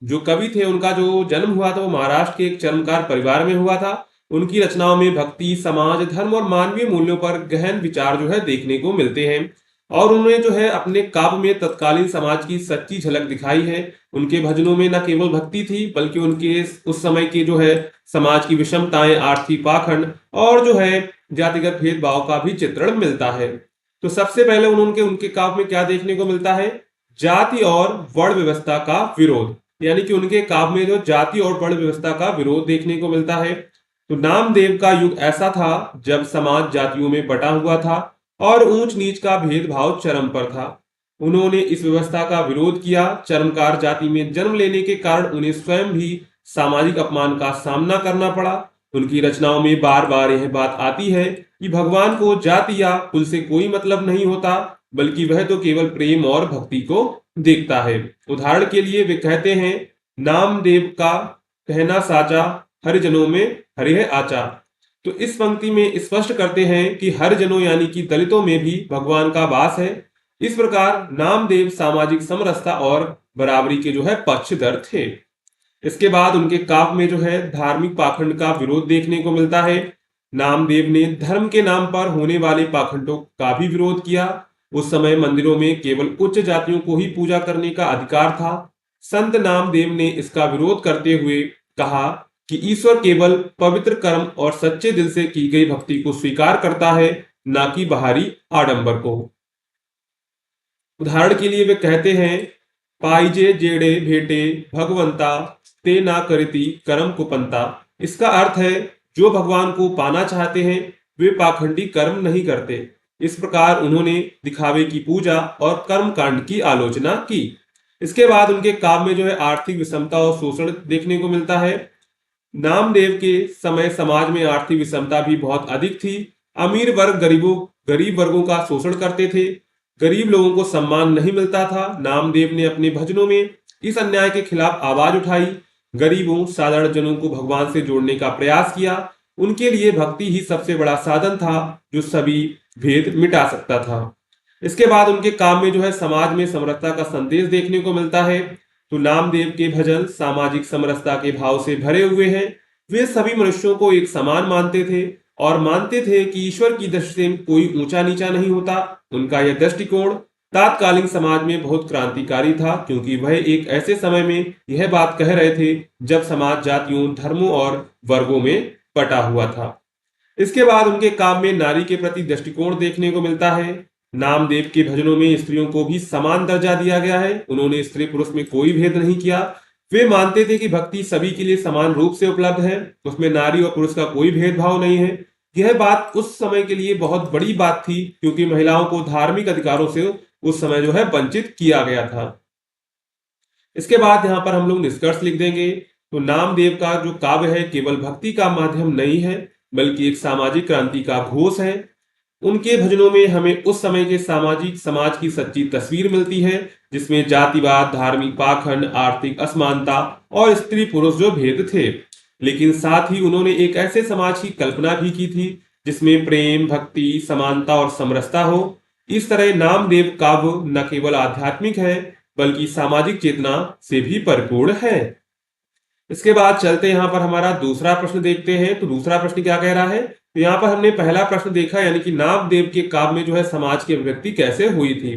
जो कवि थे उनका जो जन्म हुआ था वो महाराष्ट्र के एक चर्मकार परिवार में हुआ था। उनकी रचनाओं में भक्ति, समाज, धर्म और मानवीय मूल्यों पर गहन विचार जो है देखने को मिलते हैं और उन्होंने जो है अपने काव्य में तत्कालीन समाज की सच्ची झलक दिखाई है। उनके भजनों में न केवल भक्ति थी, बल्कि उनके उस समय के जो है समाज की विषमताएं, आर्थिक पाखंड और जो है जातिगत भेदभाव का भी चित्रण मिलता है। तो सबसे पहले उन्होंने उनके काव्य में क्या देखने को मिलता है? जाति और वर्ण व्यवस्था का विरोध, यानी कि उनके काव्य में जो जाति और वर्ण व्यवस्था का विरोध देखने को मिलता है। तो नामदेव का युग ऐसा था जब समाज जातियों में बटा हुआ था और ऊंच नीच का भेदभाव चरम पर था। उन्होंने इस व्यवस्था का विरोध किया। चर्मकार जाति में जन्म लेने के कारण उन्हें स्वयं भी सामाजिक अपमान का सामना करना पड़ा। उनकी रचनाओं में बार बार यह बात आती है कि भगवान को जाति या कुल से कोई मतलब नहीं होता, बल्कि वह तो केवल प्रेम और भक्ति को देखता है। उदाहरण के लिए वे कहते हैं, नामदेव का कहना साचा, हरिजनों में हरिह आचा। तो इस पंक्ति में स्पष्ट करते हैं कि हरिजनों यानी कि दलितों में भी भगवान का वास है। इस प्रकार नामदेव सामाजिक समरसता और बराबरी के जो है पक्षधर थे। इसके बाद उनके काव्य में जो है धार्मिक पाखंड का विरोध देखने को मिलता है। नामदेव ने धर्म के नाम पर होने वाले पाखंडों का भी विरोध किया। उस समय मंदिरों में केवल उच्च जातियों को ही पूजा करने का अधिकार था। संत नामदेव ने इसका विरोध करते हुए कहा कि ईश्वर केवल पवित्र कर्म और सच्चे दिल से की गई भक्ति को स्वीकार करता है, ना कि बाहरी आडंबर को। उदाहरण के लिए वे कहते हैं, पाइजे जेड़े भेटे भगवंता ते ना करती कर्म कुपंता। इसका अर्थ है जो भगवान को पाना चाहते हैं वे पाखंडी कर्म नहीं करते। इस प्रकार उन्होंने दिखावे की पूजा और कर्म कांड की आलोचना की। इसके बाद उनके काव्य में जो है आर्थिक विषमता और शोषण देखने को मिलता है। नामदेव के समय समाज में आर्थिक विषमता भी बहुत अधिक थी। अमीर वर्ग गरीब वर्गों का शोषण करते थे। गरीब लोगों को सम्मान नहीं मिलता था। नामदेव ने अपने भजनों में इस अन्याय के खिलाफ आवाज उठाई। गरीबों साधारण जनों को भगवान से जोड़ने का प्रयास किया। उनके लिए भक्ति ही सबसे बड़ा साधन था जो सभी भेद मिटा सकता था। इसके बाद उनके काम में जो है समाज में समरसता का संदेश देखने को मिलता है। तो नामदेव के भजन सामाजिक समरसता के भाव से भरे हुए हैं। वे सभी मनुष्यों को एक समान मानते थे और मानते थे कि ईश्वर की दृष्टि से कोई ऊंचा नीचा नहीं होता। उनका यह दृष्टिकोण तात्कालीन समाज में बहुत क्रांतिकारी था, क्योंकि वह एक ऐसे समय में यह बात कह रहे थे जब समाज जातियों, धर्मों और वर्गों में बटा हुआ था। इसके बाद उनके काम में नारी के प्रति दृष्टिकोण देखने को मिलता है। नामदेव के भजनों में स्त्रियों को भी समान दर्जा दिया गया है। उन्होंने स्त्री पुरुष में कोई भेद नहीं किया। वे मानते थे कि भक्ति सभी के लिए समान रूप से उपलब्ध है, उसमें नारी और पुरुष का कोई भेदभाव नहीं है। यह बात उस समय के लिए बहुत बड़ी बात थी, क्योंकि महिलाओं को धार्मिक अधिकारों से उस समय जो है वंचित किया गया था। इसके बाद यहाँ पर हम लोग निष्कर्ष लिख देंगे। तो नामदेव का जो काव्य है केवल भक्ति का माध्यम नहीं है, बल्कि एक सामाजिक क्रांति का घोष है। उनके भजनों में हमें उस समय के सामाजिक समाज की सच्ची तस्वीर मिलती है, जिसमें जातिवाद, धार्मिक पाखंड, आर्थिक असमानता और स्त्री पुरुष जो भेद थे। लेकिन साथ ही उन्होंने एक ऐसे समाज की कल्पना भी की थी जिसमें प्रेम, भक्ति, समानता और समरसता हो। इस तरह नामदेव काव्य न केवल आध्यात्मिक है, बल्कि सामाजिक चेतना से भी परिपूर्ण है। इसके बाद चलते यहाँ पर हमारा दूसरा प्रश्न देखते हैं। तो दूसरा प्रश्न क्या कह रहा है? तो यहाँ पर हमने पहला प्रश्न देखा, यानी कि नामदेव के काव्य में जो है समाज की अभिव्यक्ति कैसे हुई थी।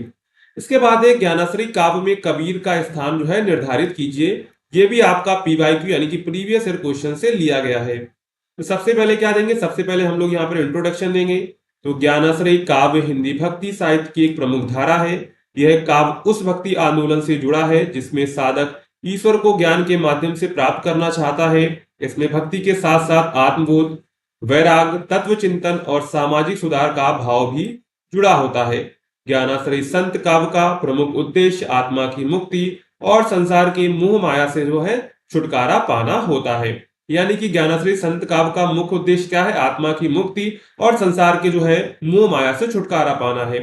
इसके बाद है ज्ञानाश्रय काव्य में कबीर का स्थान जो है निर्धारित कीजिए। ये भी आपका पीवाईक्यू यानी कि प्रीवियस ईयर क्वेश्चन से लिया गया है। तो सबसे पहले क्या देंगे? सबसे पहले हम लोग यहाँ पर इंट्रोडक्शन देंगे। तो ज्ञानाश्रय काव्य हिंदी भक्ति साहित्य की एक प्रमुख धारा है। यह काव्य उस भक्ति आंदोलन से जुड़ा है जिसमें साधक ईश्वर को ज्ञान के माध्यम से प्राप्त करना चाहता है। इसमें भक्ति के साथ साथ आत्मबोध, वैराग्य, तत्व चिंतन और सामाजिक सुधार का भाव भी जुड़ा होता है। ज्ञानाश्रय संत काव्य का प्रमुख उद्देश्य आत्मा की मुक्ति और संसार के मोह माया से जो है छुटकारा पाना होता है। यानी कि ज्ञानाश्रय संत काव्य का मुख्य उद्देश्य क्या है? आत्मा की मुक्ति और संसार के जो है मोह माया से छुटकारा पाना है।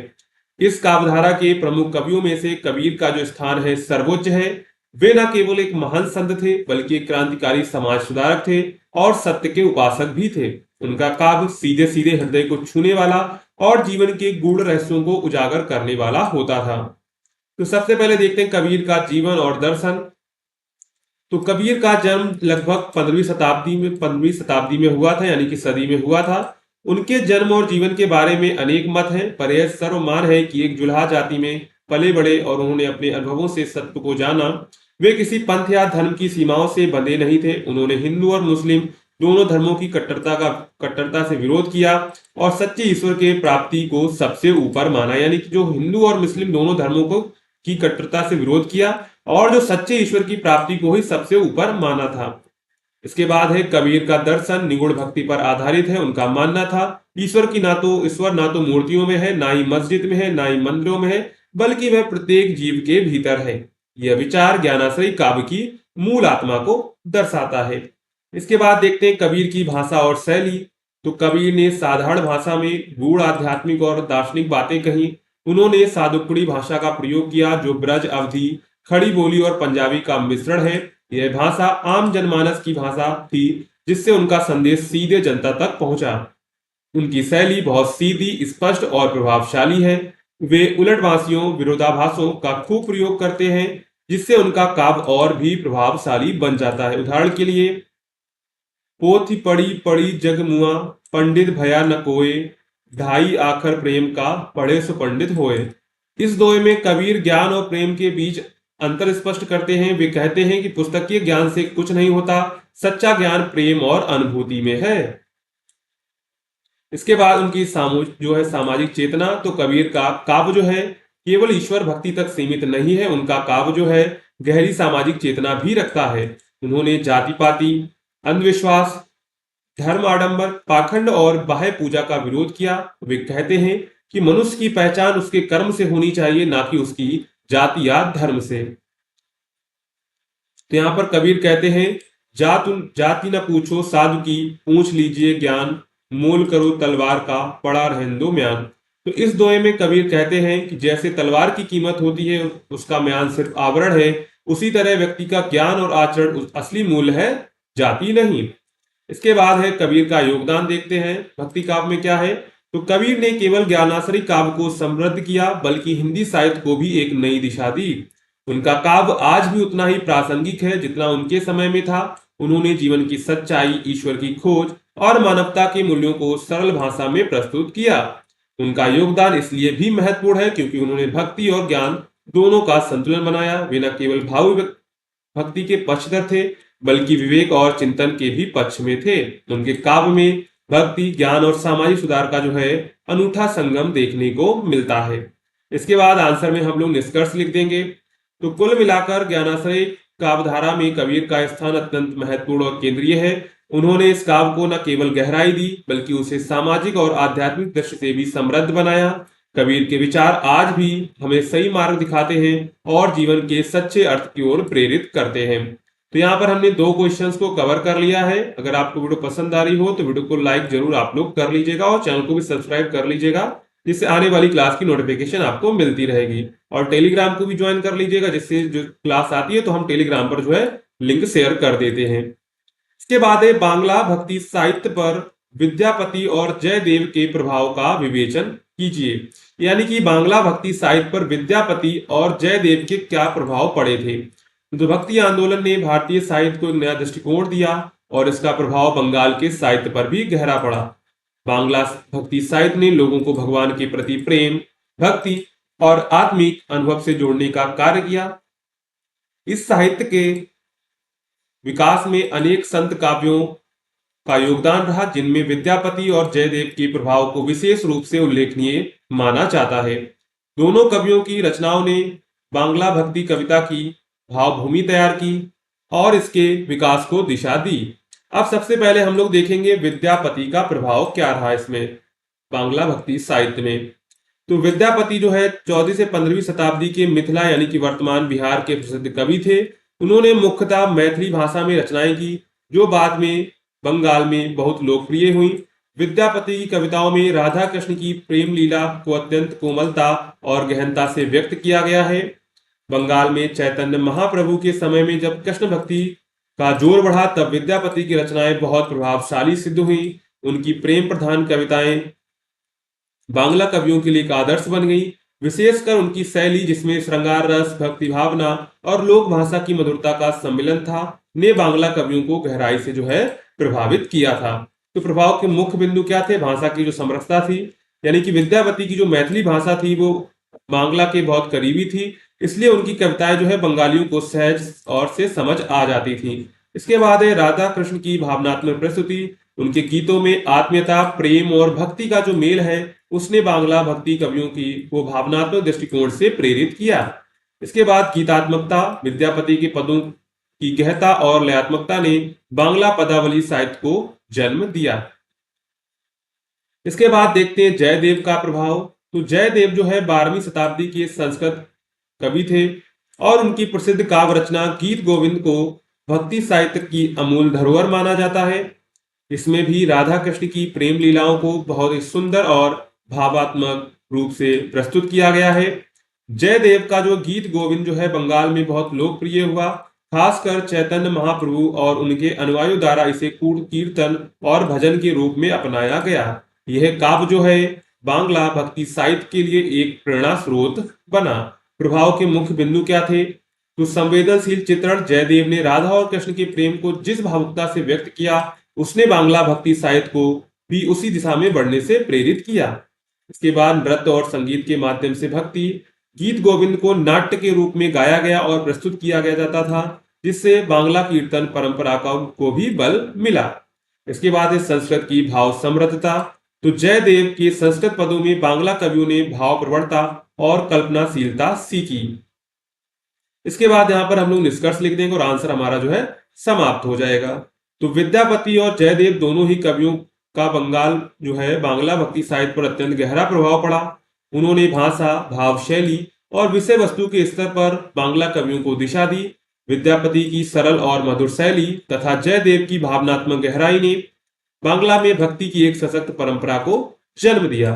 इस काव्यधारा के प्रमुख कवियों में से कबीर का जो स्थान है सर्वोच्च है। वे न केवल एक महान संत थे, बल्कि एक क्रांतिकारी समाज सुधारक थे और सत्य के उपासक भी थे। उनका काव्य सीधे सीधे हृदय को छूने वाला और जीवन के गूढ़ रहस्यों को उजागर करने वाला होता था। तो सबसे पहले देखते हैं कबीर का जीवन और दर्शन। तो कबीर का जन्म लगभग 15वीं शताब्दी में हुआ था, यानी कि सदी में हुआ था। उनके जन्म और जीवन के बारे में अनेक मत हैं, पर यह सर्वमान्य है कि एक जुलाहा जाति में पले बढ़े और उन्होंने अपने अनुभवों से सत्य को जाना। वे किसी पंथ या धर्म की सीमाओं से बंधे नहीं थे। उन्होंने हिंदू और मुस्लिम दोनों धर्मों की कट्टरता से विरोध किया और सच्चे ईश्वर के प्राप्ति को सबसे ऊपर माना। यानी कि जो हिंदू और मुस्लिम दोनों धर्मों को की कट्टरता से विरोध किया और जो सच्चे ईश्वर की प्राप्ति को ही सबसे ऊपर माना था। इसके बाद है कबीर का दर्शन निगुण भक्ति पर आधारित है। उनका मानना था ईश्वर ना तो मूर्तियों में है, ना ही मस्जिद में है, ना ही मंदिरों में है, बल्कि वह प्रत्येक जीव के भीतर है। यह विचार ज्ञानाश्रय काव्य की मूल आत्मा को दर्शाता है। इसके बाद देखते हैं कबीर की भाषा और शैली। तो कबीर ने साधारण भाषा में गूढ़ आध्यात्मिक और दार्शनिक बातें कही। उन्होंने सादुक्कड़ी भाषा का प्रयोग किया, जो ब्रज, अवधी, खड़ी बोली और पंजाबी का मिश्रण है। यह भाषा आम जनमानस की भाषा थी, जिससे उनका संदेश सीधे जनता तक पहुंचा। उनकी शैली बहुत सीधी, स्पष्ट और प्रभावशाली है। वे उलटवासियों, विरोधाभासों का खूब प्रयोग करते हैं, जिससे उनका काव्य और भी प्रभावशाली बन जाता है। उदाहरण के लिए, पोथी पढ़ी पढ़ी जग मुआ, पंडित भया न कोय, ढाई आखर प्रेम का, पढ़े सो पंडित होए। इस दोहे में कबीर ज्ञान और प्रेम के बीच अंतर स्पष्ट करते हैं। वे कहते हैं कि पुस्तकीय ज्ञान से कुछ नहीं होता, सच्चा ज्ञान प्रेम और अनुभूति में है। इसके बाद उनकी जो है सामाजिक चेतना। तो कबीर का काव्य जो है केवल ईश्वर भक्ति तक सीमित नहीं है, उनका काव्य जो है गहरी सामाजिक चेतना भी रखता है। उन्होंने जाति पाति, अंधविश्वास, धर्म आडंबर, पाखंड और बाह्य पूजा का विरोध किया। वे कहते हैं कि मनुष्य की पहचान उसके कर्म से होनी चाहिए, ना कि उसकी जाति या धर्म से। तो यहाँ पर कबीर कहते हैं जाति न पूछो साधु की, पूछ लीजिए ज्ञान, मोल करो तलवार का, पड़ा रहने दो म्यान। तो इस दोहे में कबीर कहते हैं कि जैसे तलवार की कीमत होती है, उसका म्यान सिर्फ आवरण है, उसी तरह व्यक्ति का ज्ञान और आचरण असली मूल्य है, जाति नहीं। इसके बाद है कबीर का योगदान देखते हैं भक्ति काव्य में क्या है। तो कबीर ने केवल ज्ञानाश्रय काव्य को समृद्ध किया, बल्कि हिंदी साहित्य को भी एक नई दिशा दी। उनका काव्य आज भी उतना ही प्रासंगिक है जितना उनके समय में था। उन्होंने जीवन की सच्चाई, ईश्वर की खोज और मानवता के मूल्यों को सरल भाषा में प्रस्तुत किया। उनका योगदान इसलिए भी महत्वपूर्ण है क्योंकि उन्होंने भक्ति और ज्ञान दोनों का संतुलन बनाया। वे न केवल भावी भक्ति के पक्षधर थे, बल्कि विवेक और चिंतन के भी पक्ष में थे। उनके काव्य में भक्ति, ज्ञान और सामाजिक सुधार का जो है अनूठा संगम देखने को मिलता है। इसके बाद आंसर में हम लोग निष्कर्ष लिख देंगे। तो कुल मिलाकर ज्ञानाश्रय काव्यधारा में कबीर का स्थान अत्यंत महत्वपूर्ण और केंद्रीय है। उन्होंने इस काव्य को न केवल गहराई दी, बल्कि उसे सामाजिक और आध्यात्मिक दृष्टि से भी समृद्ध बनाया। कबीर के विचार आज भी हमें सही मार्ग दिखाते हैं और जीवन के सच्चे अर्थ की ओर प्रेरित करते हैं। तो यहाँ पर हमने 2 क्वेश्चंस को कवर कर लिया है। अगर आपको वीडियो पसंद आ रही हो तो वीडियो को लाइक जरूर आप लोग कर लीजिएगा और चैनल को भी सब्सक्राइब कर लीजिएगा, जिससे आने वाली क्लास की नोटिफिकेशन आपको मिलती रहेगी। और टेलीग्राम को भी ज्वाइन कर लीजिएगा, जिससे जो क्लास आती है तो हम टेलीग्राम पर जो है लिंक शेयर कर देते हैं। इसके बाद है बांग्ला भक्ति साहित्य पर विद्यापति और जयदेव के प्रभाव का विवेचन कीजिए। यानी कि बांग्ला भक्ति साहित्य पर विद्यापति और जयदेव के क्या प्रभाव पड़े थे। तो भक्ति आंदोलन ने भारतीय साहित्य को एक नया दृष्टिकोण दिया और इसका प्रभाव बंगाल के साहित्य पर भी गहरा पड़ा। बांग्ला भक्ति साहित्य ने लोगों को भगवान के प्रति प्रेम, भक्ति और आत्मिक अनुभव से जोड़ने का कार्य किया। इस साहित्य के विकास में अनेक संत काव्यों का योगदान रहा, जिनमें विद्यापति और जयदेव के प्रभाव को विशेष रूप से उल्लेखनीय माना जाता है। दोनों कवियों की रचनाओं ने बांग्ला भक्ति कविता की भावभूमि तैयार की और इसके विकास को दिशा दी। अब सबसे पहले हम लोग देखेंगे विद्यापति का प्रभाव क्या रहा इसमें बांग्ला भक्ति साहित्य में। तो विद्यापति जो है 14वीं से 15वीं शताब्दी के मिथिला यानी कि वर्तमान बिहार के प्रसिद्ध कवि थे। उन्होंने मुख्यतः मैथिली भाषा में रचनाएं की, जो बाद में बंगाल में बहुत लोकप्रिय हुई। विद्यापति की कविताओं में राधा कृष्ण की प्रेम लीला को अत्यंत कोमलता और गहनता से व्यक्त किया गया है। बंगाल में चैतन्य महाप्रभु के समय में जब कृष्ण भक्ति का जोर बढ़ा, तब विद्यापति की रचनाएं बहुत प्रभावशाली सिद्ध हुई। उनकी प्रेम प्रधान कविताएं बांग्ला कवियों के लिए एक आदर्श बन गई। विशेषकर उनकी शैली, जिसमें श्रृंगार रस, भक्ति भावना और लोक भाषा की मधुरता का सम्मिलन था, ने बांग्ला कवियों को गहराई से जो है प्रभावित किया था। तो प्रभाव के मुख्य बिंदु क्या थे? भाषा की जो समरसता थी, यानी कि विद्यापति की जो मैथिली भाषा थी वो बांग्ला के बहुत करीबी थी, इसलिए उनकी कविताएं जो है बंगालियों को सहज और से समझ आ जाती थी। इसके बाद है राधा कृष्ण की भावनात्मक प्रस्तुति। उनके गीतों में आत्मीयता, प्रेम और भक्ति का जो मेल है, उसने बांग्ला भक्ति कवियों की वो भावनात्मक दृष्टिकोण से प्रेरित किया। इसके बाद गीतात्मकता, विद्यापति के पदों की गहता और लयात्मकता ने बांग्ला पदावली साहित्य को जन्म दिया। इसके बाद देखते हैं जयदेव का प्रभाव। तो जयदेव जो है 12वीं शताब्दी के संस्कृत कवि थे और उनकी प्रसिद्ध काव्य रचना गीत गोविंद को भक्ति साहित्य की अमूल धरोहर माना जाता है। इसमें भी राधा कृष्ण की प्रेम लीलाओं को बहुत ही सुंदर और भावात्मक रूप से प्रस्तुत किया गया है। जयदेव का जो गीत गोविंद जो है बंगाल में बहुत लोकप्रिय हुआ, खासकर चैतन्य महाप्रभु और उनके अनुयायियों द्वारा इसे कीर्तन और भजन के रूप में अपनाया गया। यह काव्य जो है बांग्ला भक्ति साहित्य के लिए एक प्रेरणा स्रोत बना। प्रभाव के मुख्य बिंदु क्या थे? तो संवेदनशील चित्रण, जयदेव ने राधा और कृष्ण के प्रेम को जिस भावुकता से व्यक्त किया, उसने बांग्ला भक्ति साहित्य को भी उसी दिशा में बढ़ने से प्रेरित किया। इसके बाद नृत्य और संगीत के माध्यम से भक्ति गीत गोविंद को नाट्य के रूप में गाया गया और प्रस्तुत किया गया जाता था, जिससे बांग्ला कीर्तन परंपरा को भी बल मिला। इसके बाद है संस्कृत की भाव समृद्धता। तो जयदेव के संस्कृत पदों में बांग्ला कवियों ने भाव प्रवणता और कल्पनाशीलता सीखी। इसके बाद यहाँ पर हम लोग निष्कर्ष लिख देंगे और आंसर हमारा जो है समाप्त हो जाएगा। तो विद्यापति और जयदेव दोनों ही कवियों का बंगाल जो है बांग्ला भक्ति साहित्य पर अत्यंत गहरा प्रभाव पड़ा। उन्होंने भाषा, भाव शैली और विषय वस्तु के स्तर पर बांग्ला कवियों को दिशा दी। विद्यापति की सरल और मधुर शैली तथा जयदेव की भावनात्मक गहराई ने बांग्ला में भक्ति की एक सशक्त परंपरा को जन्म दिया।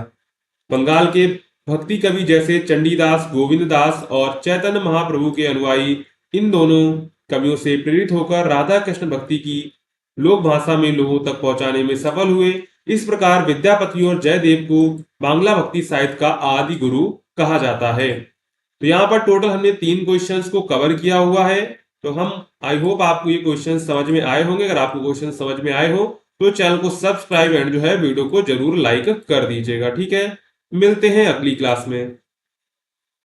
बंगाल के भक्ति कवि जैसे चंडीदास, गोविंद दास और चैतन्य महाप्रभु के अनुयायी इन दोनों कवियों से प्रेरित होकर राधा कृष्ण भक्ति की लोक भाषा में लोगों तक पहुंचाने में सफल हुए। इस प्रकार विद्यापति और जयदेव को बांग्ला भक्ति साहित्य का आदि गुरु कहा जाता है। तो यहाँ पर टोटल हमने 3 क्वेश्चंस को कवर किया हुआ है। तो हम आई होप आपको ये क्वेश्चन समझ में आए होंगे। अगर आपको क्वेश्चन समझ में आए हो तो चैनल को सब्सक्राइब एंड जो है वीडियो को जरूर लाइक कर दीजिएगा। ठीक है, मिलते हैं अगली क्लास में।